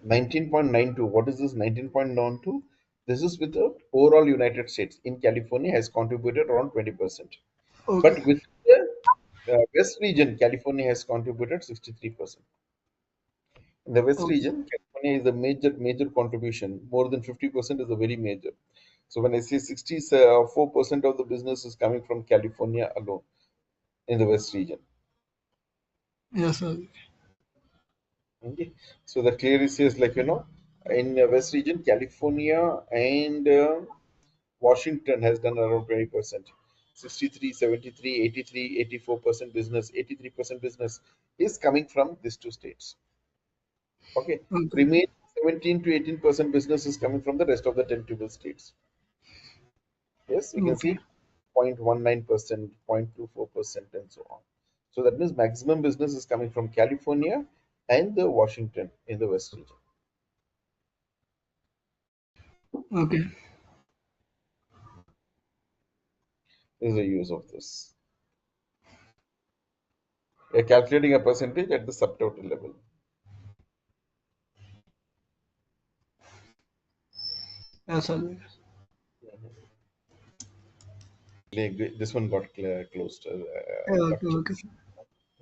19.92. What is this 19.92? This is with the overall United States. In California has contributed around 20%. Okay. But with the West region, California has contributed 63%. In the West Okay. region, California is a major contribution. More than 50% is a very major. So when I say 64% of the business is coming from California alone in the West region. Yes, sir. Okay. So that clearly says, like, in West region, California and Washington has done around 20%. 63, 73, 83, 84% business, 83% business is coming from these two states. Okay. Okay. Remain 17 to 18% business is coming from the rest of the 10 tuple states. Yes, you can Okay. see 0.19%, 0.24%, and so on. So that means maximum business is coming from California and the Washington in the West region. Okay. Is the use of this. We are calculating a percentage at the subtotal level. Yes, sir. This one got closed. Yeah, Got okay, okay.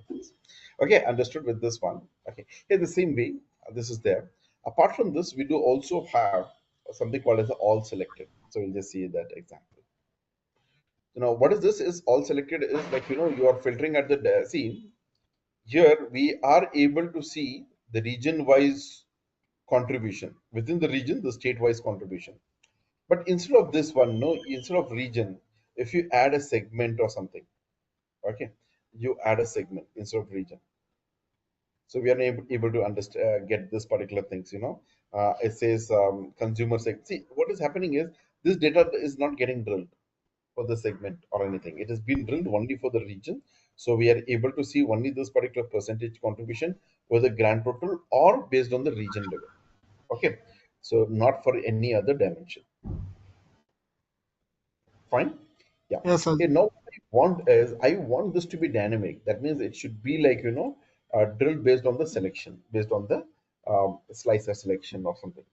changed. Okay, understood with this one. Okay, here the same way, this is there. Apart from this, we do also have something called as the all selected. So we'll just see that example. What is this? Is all selected is like, you are filtering at the see. Here we are able to see the region-wise contribution within the region, the state-wise contribution. But instead of this one, no, instead of region, if you add a segment or something, okay, you add a segment instead of region. So we are able to understand, get this particular things. It says consumer segment. See, what is happening is this data is not getting drilled for the segment or anything. It has been drilled only for the region. So we are able to see only this particular percentage contribution, whether grand total or based on the region level. Okay. So not for any other dimension. Fine. Yeah. Yes, sir. Okay. Now what I want is I want this to be dynamic. That means it should be like, drilled based on the selection, based on the slicer selection or something.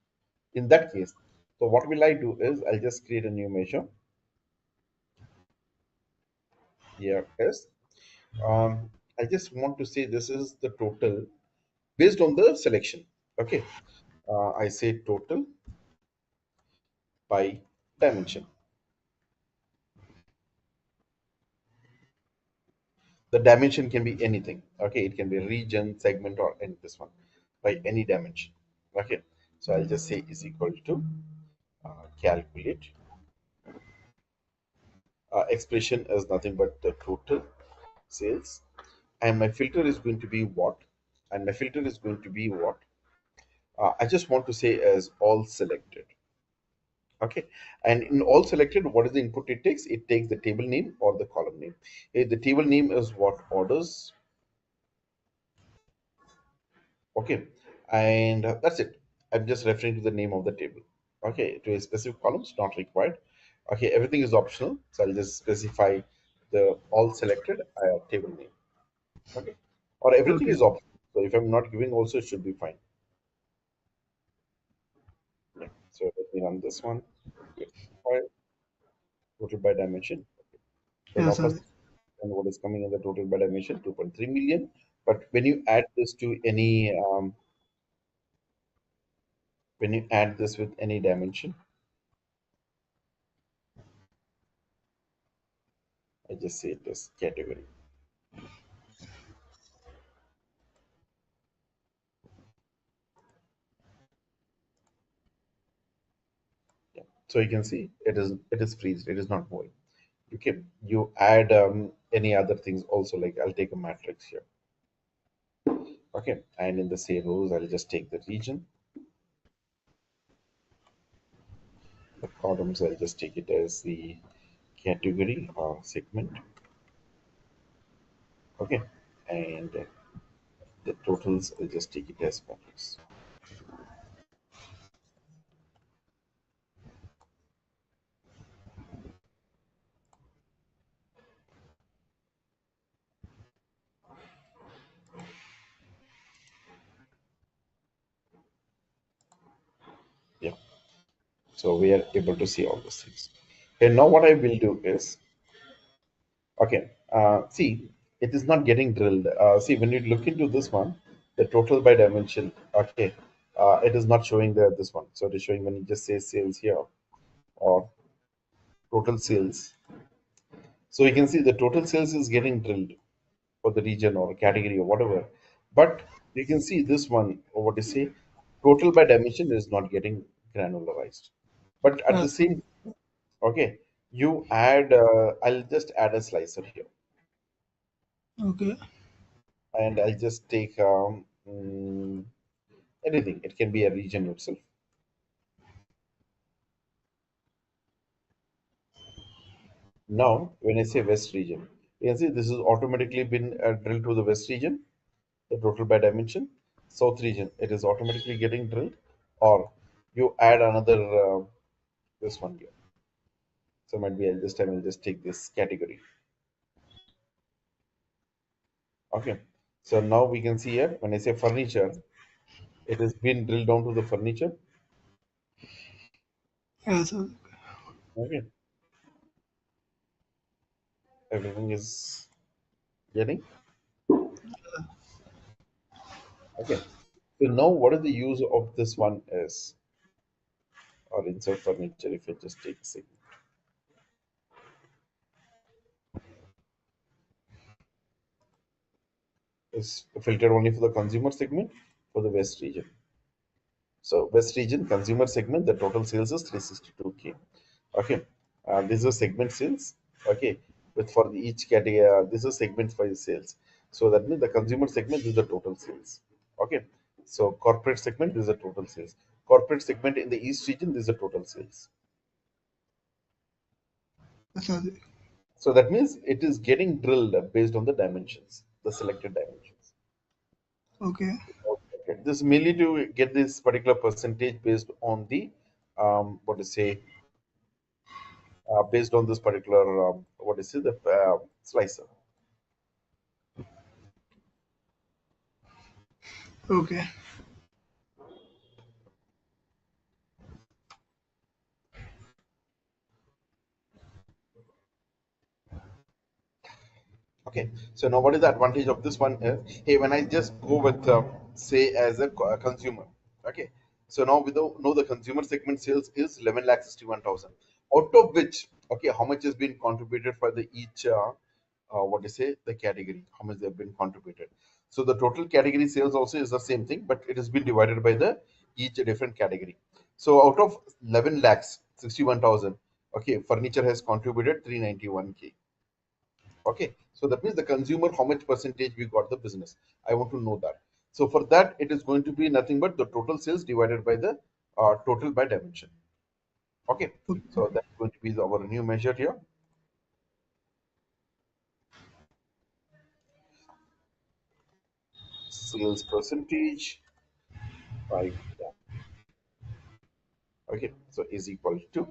In that case, so what will I do is I'll just create a new measure. Here is I just want to say this is the total based on the selection. Okay. I say total by dimension. The dimension can be anything. Okay. It can be region, segment, or any this one by any dimension. Okay. So I'll just say is equal to calculate. Expression is nothing but the total sales. And my filter is going to be what? And my filter is going to be what? I just want to say as all selected. Okay, and in all selected, what is the input it takes? It takes the table name or the column name. If the table name is what orders, okay, and that's it. I'm just referring to the name of the table. Okay, to a specific columns not required. Okay, everything is optional, so I'll just specify the all selected table name. Okay, or everything Okay. is optional. So if I'm not giving, also it should be fine. Yeah. So let me run this one. File total by dimension. So now Yes, first, sir. and what is coming in the total by dimension 2.3 million. But when you add this to any when you add this with any dimension, I just say this category. Yeah. So you can see it is freezed. It is not moving. You add any other things also, like I'll take a matrix here. Okay, and in the say rows, I'll just take the region. The columns, I'll just take it as the category or segment. Okay, and the totals, I'll just take it as matrix. Yeah. So we are able to see all those things. And now what I will do is, okay, see, it is not getting drilled. See, when you look into this one, the total by dimension, okay, it is not showing this one. So it is showing when you just say sales here or total sales. So you can see the total sales is getting drilled for the region or category or whatever. But you can see this one, or what you say, total by dimension is not getting granularized. But at the Yes. same, okay, you add, I'll just add a slicer here, Okay. and I'll just take anything. It can be a region itself. Now, when I say West region, you can see this is automatically been drilled to the West region, the total by dimension. South region, it is automatically getting drilled, or you add another this one here. So might be this time I'll just take this category. Okay. So now we can see here when I say furniture, it has been drilled down to the furniture. Yes, sir. Okay. Everything is getting. Okay. So now what is the use of this one is, or insert furniture, if I just take a second, is filtered only for the consumer segment for the West region. So West region consumer segment, the total sales is 362K. Okay, this is segment sales. Okay, with for each category, this is segment for sales. So that means the consumer segment this is the total sales. Okay, so corporate segment this is the total sales. Corporate segment in the East region this is the total sales. Yes, sir. So that means it is getting drilled based on the dimensions, the selected dimensions. Okay. Okay. This is mainly to get this particular percentage based on the what to say based on this particular what is it the slicer. Okay. Okay, so now what is the advantage of this one is, hey, when I just go with, say, as a consumer, okay, so now we know the consumer segment sales is 11 lakh 61,000, out of which, okay, how much has been contributed for the each, what do you say, the category, how much they have been contributed. So the total category sales also is the same thing, but it has been divided by the each different category. So out of 11 lakhs 61,000, okay, furniture has contributed 391K. Okay, so that means the consumer, how much percentage we got the business. I want to know that. So for that, it is going to be nothing but the total sales divided by the total by dimension. Okay, Okay. so that's going to be our new measure here. Sales percentage by yeah. Okay, so is equal to,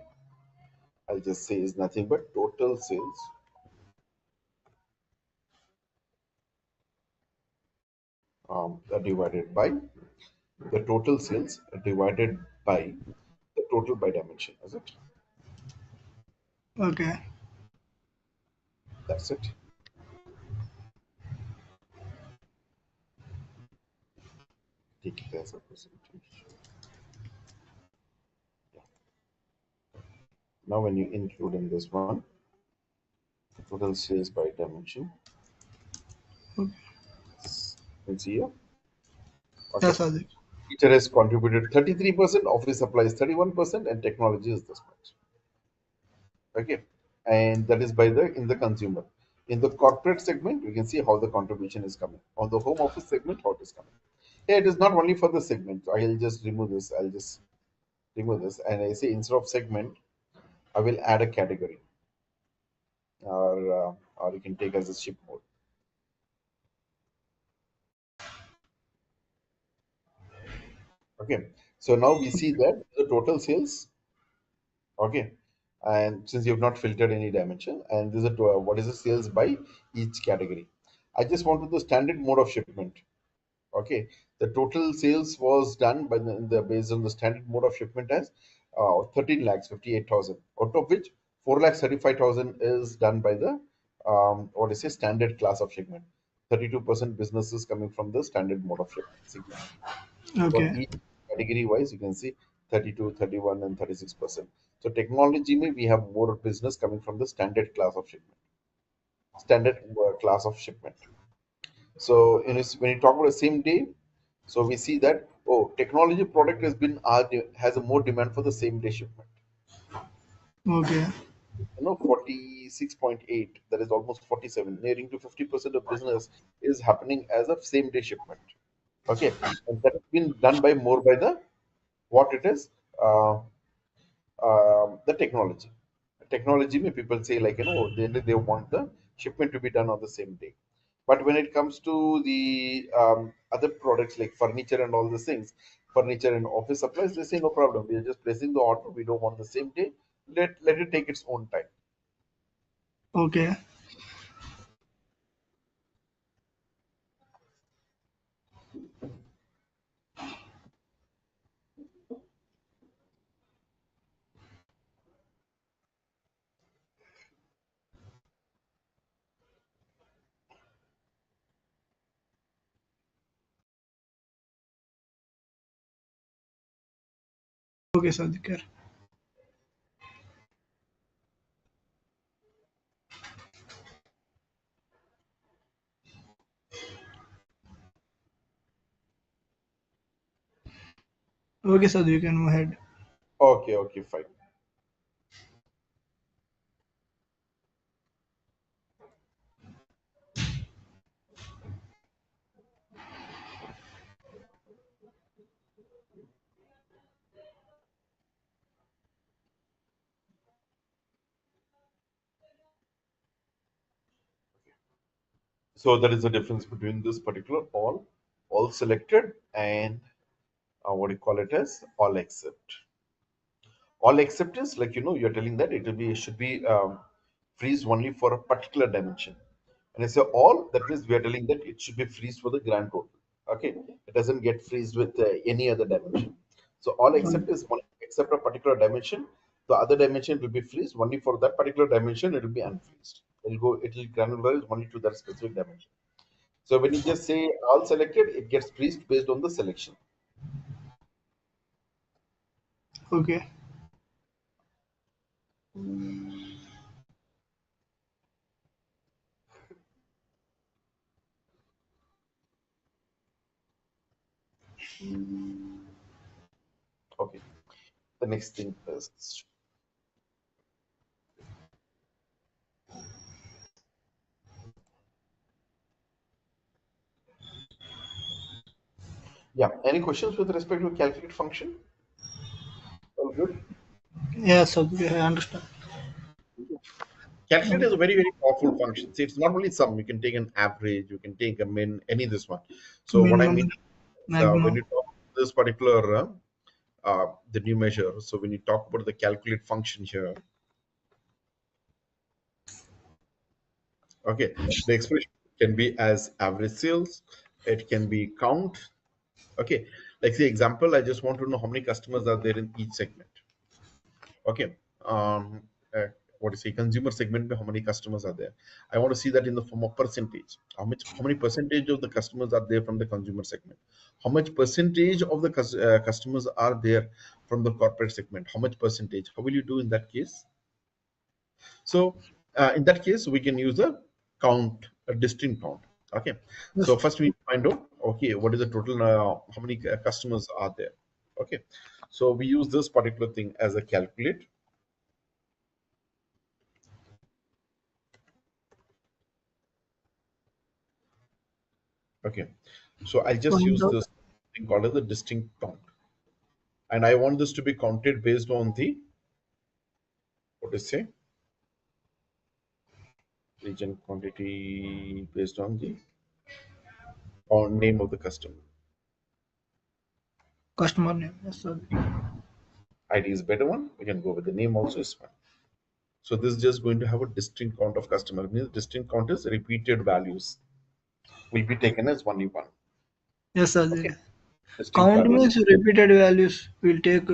I'll just say is nothing but total sales divided by the total sales divided by the total by dimension. Is it? Okay. That's it. Take it as a percentage. Yeah. Now, when you include in this one, total sales by dimension, Okay. you can see here. Okay. Yes, Aditya. Teacher has contributed 33%, office supplies 31%, and technology is this much. Okay, and that is by the in the consumer. In the corporate segment, you can see how the contribution is coming. On the home office segment, how it is coming. Yeah, it is not only for the segment. I'll just remove this. I'll just remove this, and I say instead of segment, I will add a category, or you can take as a ship mode. Okay, so now we see that the total sales. Okay, and since you have not filtered any dimension, and this is what is the sales by each category. I just wanted the standard mode of shipment. Okay, the total sales was done by the based on the standard mode of shipment as 13 lakhs 58,000, out of which 4 lakhs 35,000 is done by the what is a standard class of shipment. 32% business is coming from the standard mode of shipment. For Okay. each category wise, you can see 32, 31, and 36%. So technology may we have more business coming from the standard class of shipment. Standard class of shipment. So when you talk about the same day, so we see that oh, technology product has been has a more demand for the same day shipment. Okay. 46.8. That is almost 47, nearing to 50% of business is happening as a same day shipment. Okay, and that has been done by more by the what it is. Uh, the technology. Technology, may people say like they want the shipment to be done on the same day. But when it comes to the other products like furniture and all these things, furniture and office supplies, they say no problem. We are just placing the order. We don't want the same day. Let it take its own time. Okay. Okay, Sadhikar. Okay, Sadhu, you can move ahead. Okay, okay, fine. So that is the difference between this particular all selected, and what do you call it as all except. All acceptance, like you're telling that it should be freeze only for a particular dimension. And I say all, that means we are telling that it should be freeze for the grand total. Okay, it doesn't get freeze with any other dimension. So all except is one except a particular dimension. The other dimension will be freeze only for that particular dimension. It will be unfreezed. It will granularize only to that specific dimension. So when you just say all selected, it gets freezed based on the selection. Okay. Okay, the next thing is yeah. Any questions with respect to calculate function? All good. Yes, okay, I understand. Calculate is Okay. a very, very powerful function. See, it's not only sum. You can take an average, you can take a min, any this one. So what I Minimum, mean is when maximum. you talk about this particular the new measure. So when you talk about the calculate function here, okay, the expression can be as average sales. It can be count. Okay, like the example, I just want to know how many customers are there in each segment. Okay. Um, uh, what is say consumer segment? How many customers are there? I want to see that in the form of percentage. How many percentage of the customers are there from the consumer segment? How much percentage of the customers are there from the corporate segment? How much percentage? How will you do in that case? So in that case, we can use a count, a distinct count. Okay. Yes. So first we find out, okay, what is the total, how many customers are there? Okay. So we use this particular thing as a calculate. Okay. So I'll just Find use out this thing called as the distinct count. And I want this to be counted based on the, what is say, region quantity based on the or name of the customer. customer name. Yes, sir. ID is better one. We can go with the name also is fine. So this is just going to have a distinct count of customer. Means distinct count is repeated values will be taken as only one. Yes, sir. Okay. Distinct Count values means repeated values will take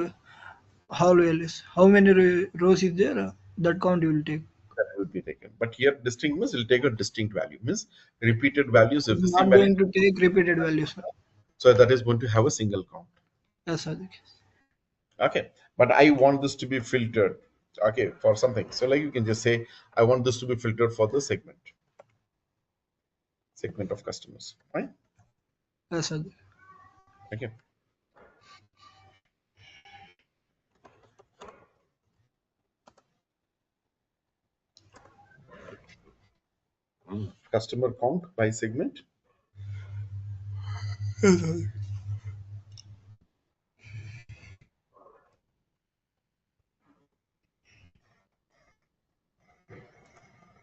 how values. How many rows is there? That count you will take. that will be taken. But here distinct means will take a distinct value. Means repeated values if It's the same not value. going to take repeated values. So that is going to have a single count. Yes, sir. Okay, but I want this to be filtered, okay, for something. So like you can just say I want this to be filtered for the segment of customers, right? Yes, sir. Okay. Customer count by segment. Yes, sir.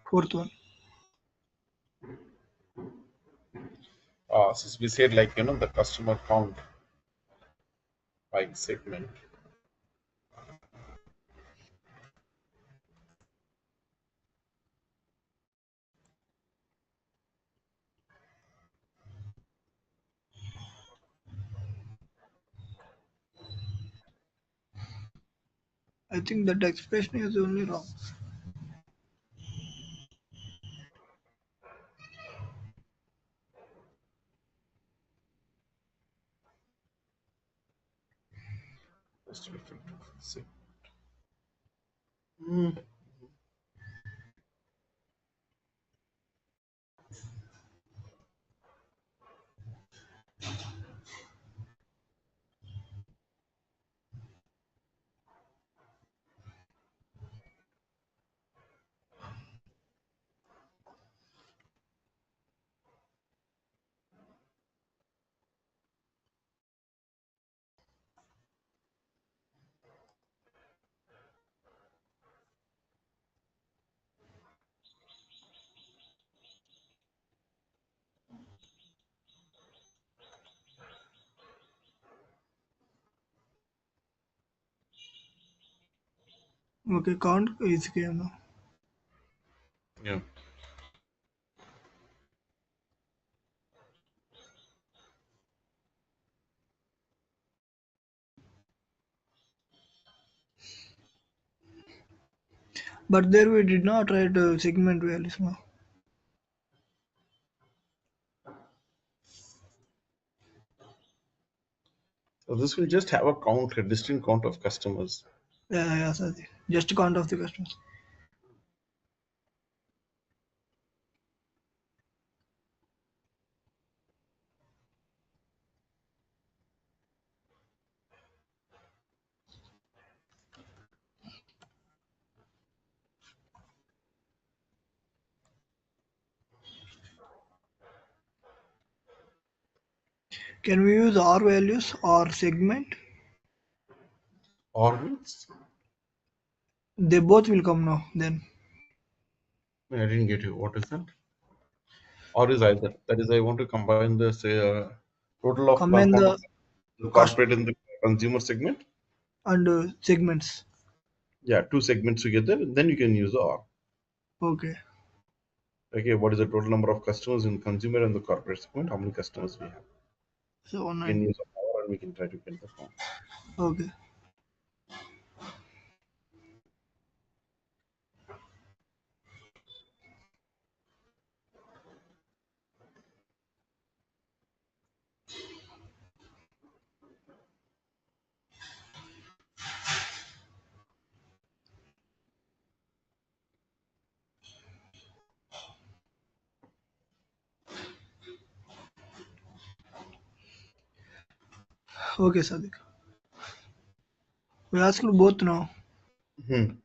Fourth one. Since we said like the customer count by segment. I think that expression is only wrong. Has to be filtered for the segment. Hmm. Okay, count is here now. Yeah. But there we did not write segment values now. So this will just have a count, a distinct count of customers. Yeah, yes, sir. Just count of the customers. Can we use R values or segment? Or means They both will come now then. I didn't get you. What is that? Or is either. That is, I want to combine the say, total of Combine count of the the cost corporate and the consumer segment. and segments. Yeah, two segments together. Then you can use the or. Okay. Okay, what is the total number of customers in consumer and the corporate segment? How many customers we have? So We can 9. use or and we can try to get the count. Okay. Okay, Sadiq. We asked both now. Hmm.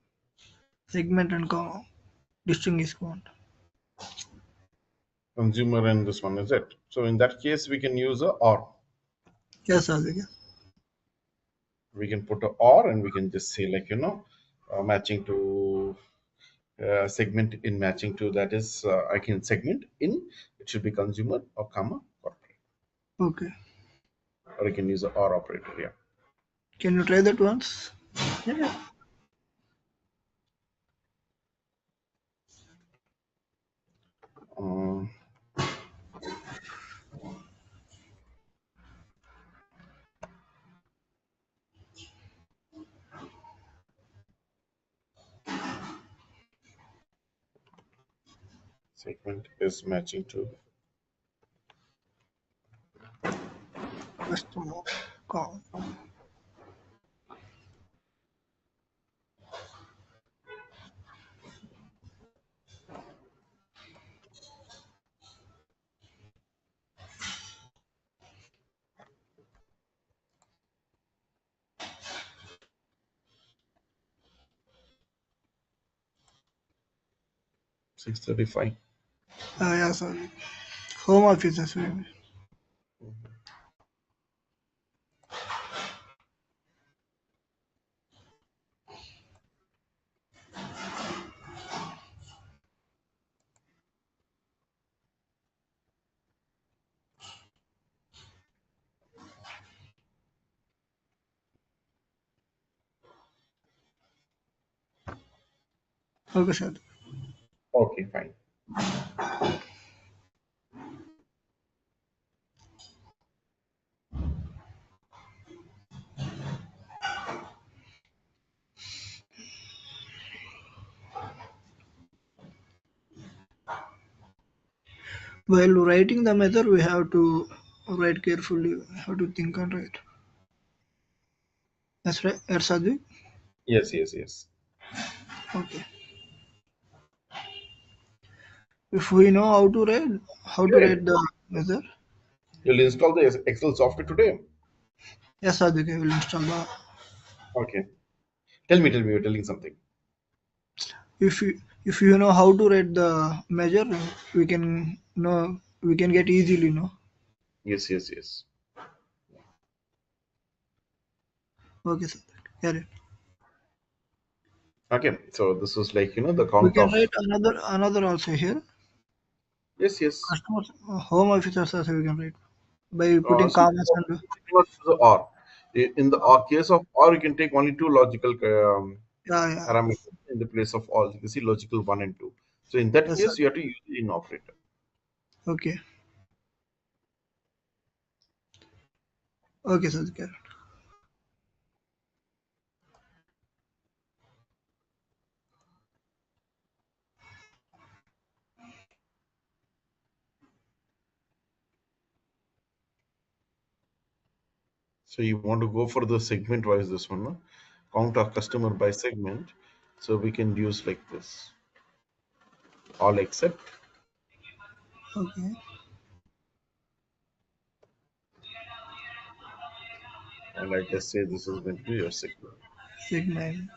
Segment and distinguish count. Consumer and this one is it. So in that case, we can use a or. Yes, Sadiq. We can put a or and we can just say like matching to segment in matching to that is I can segment in it should be consumer or comma corporate Okay. or I can use a or operator. Yeah. Can you try that once? Yeah. Um, segment is matching to Customer count. 635. Yeah, Sadiq. Home office as well. Mhm. Okay, Sadiq. Okay, fine. While writing the method, we have to write carefully. We have to think and write. That's right, Sadiq. Yes, yes, yes. Okay. If we know how to Great. write the method, You'll install the Excel software today. yes, Sadiq, I will install the. Okay. Tell me, you're telling something. If you know how to write the measure, we can get easily know. Yes, yes, yes. Okay, Sadiq. Carry on. Okay. So this is like the We count can of. write another also here. Yes, yes. Customers, home officers also we can write by putting See, commas and you cannot use the or. In the or case of or, you can take only two logical yeah, yeah. parameters in the place of all. You can see logical one and two. So in that Yes, case, you Sadiq. have to use the in operator. Okay. Okay, Sadiq. Carry on. So you want to go for the segment wise this one, no? Count our customer by segment. So we can use like this. All except, Okay. and I just say this is going to be your segment. Segment.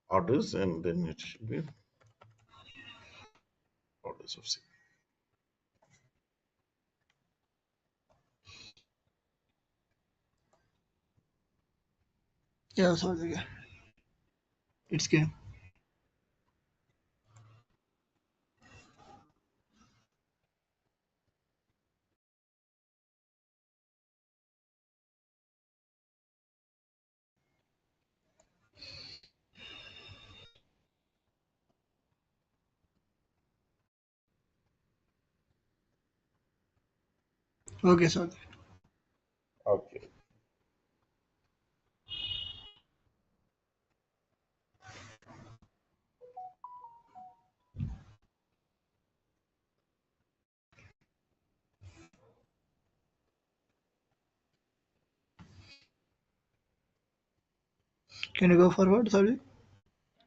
orders, and then it should be orders of sale. Yeah, sorry. It's game. Okay, sorry. Okay. Can you go forward? Sorry.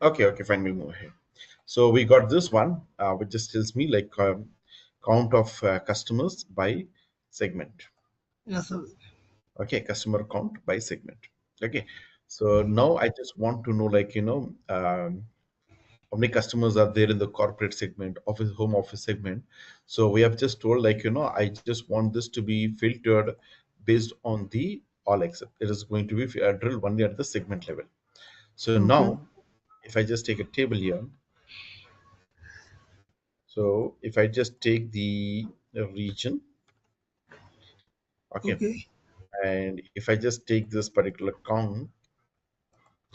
Okay, okay, fine, we'll move ahead. So we got this one, which just tells me like count of customers by segment. Yeah, sorry. Okay, customer count by segment. Okay, so now I just want to know, like, how many customers are there in the corporate segment, office, home office segment. So we have just told, like, I just want this to be filtered based on the all except. It is going to be drilled only at the segment level. So Okay. now, if I just take a table here, so if I just take the region, okay, Okay. and if I just take this particular count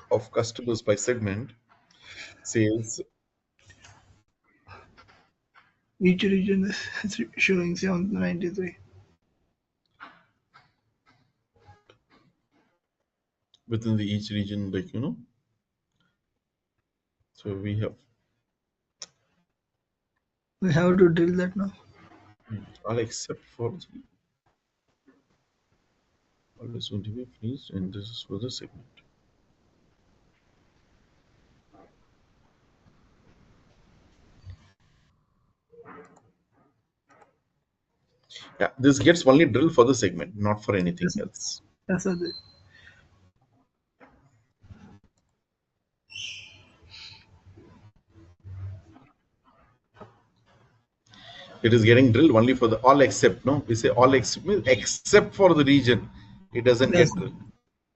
of customers by segment, sales Each region is showing 793. within the each region, like, so we have We have to drill that now. all except for the all is going to be finished, and this is for the segment. Yeah, this gets only drilled for the segment, not for anything Yes, else. yes, sorry. It is getting drilled only for the all except. No, we say all except means except for the region. It doesn't Yes, get drilled.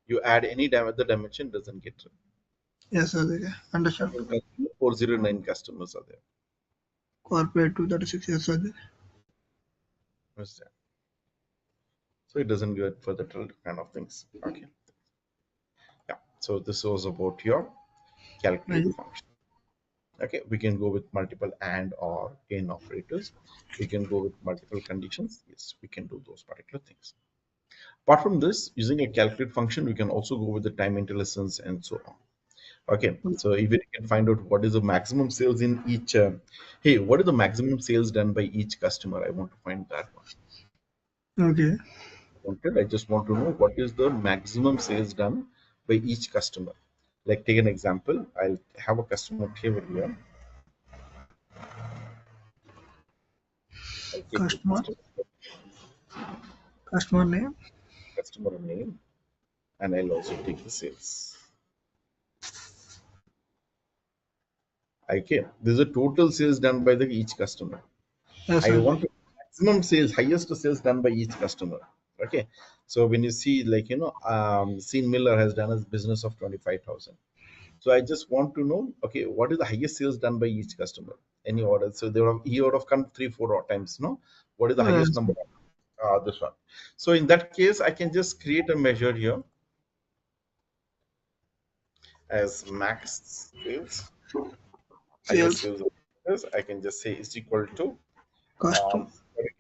You add any the dimension doesn't get drilled. yes, sorry. Understand. Total customer, 409 customers are there. Corporate 236. Yes, sorry. What's that? So it doesn't get for the drilled kind of things. Okay. Yeah. So this was about your calculate Magic. function. Okay, we can go with multiple and or in operators. We can go with multiple conditions. Yes, we can do those particular things. Apart from this, using a calculate function, we can also go with the time interlessons and so on. Okay, so even you can find out what is the maximum sales in each. Hey, what is the maximum sales done by each customer? I want to find that one. Okay. I just want to know what is the maximum sales done by each customer. Like take an example. I'll have a customer table here. I'll take the Customer. customer Customer name. customer name, and I'll also take the sales. Okay, this is a total sales done by the each customer. Yes, I sorry. want maximum sales, highest sales done by each customer. Okay, so when you see like Sean Miller has done a business of 25,000. So I just want to know, okay, what is the highest sales done by each customer? Any order? So he would have come 3, 4 times. No, what is the highest Yes. number? This one. So in that case, I can just create a measure here as max sales. Highest Sales. sales of this, I can just say is equal to Custom.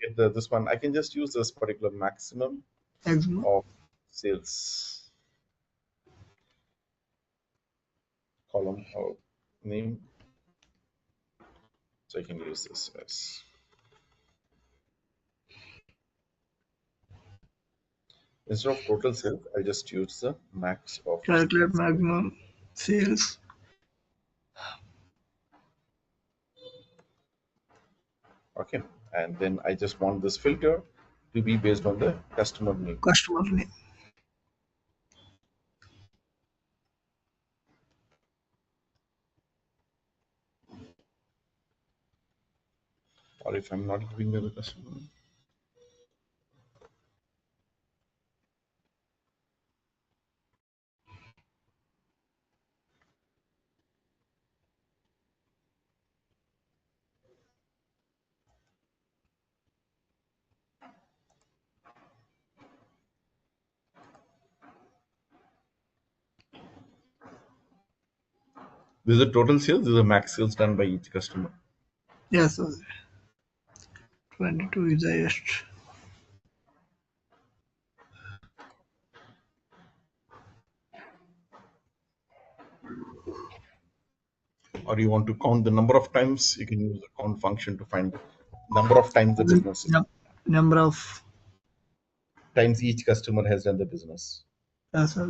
get this one. I can just use this particular maximum Eczema. of sales column or name. So I can use this as instead of total sales, I'll just use the max of Calculate sales. maximum sales. Okay, and then I just want this filter to be based on the customer name. Customer name. or if I'm not giving the customer. This is the total sales. This is the max sales done by each customer. Yes, sir. 22 is the highest. Or you want to count the number of times, you can use the count function to find the number of times the business, Number of. times each customer has done the business. Yes, sir.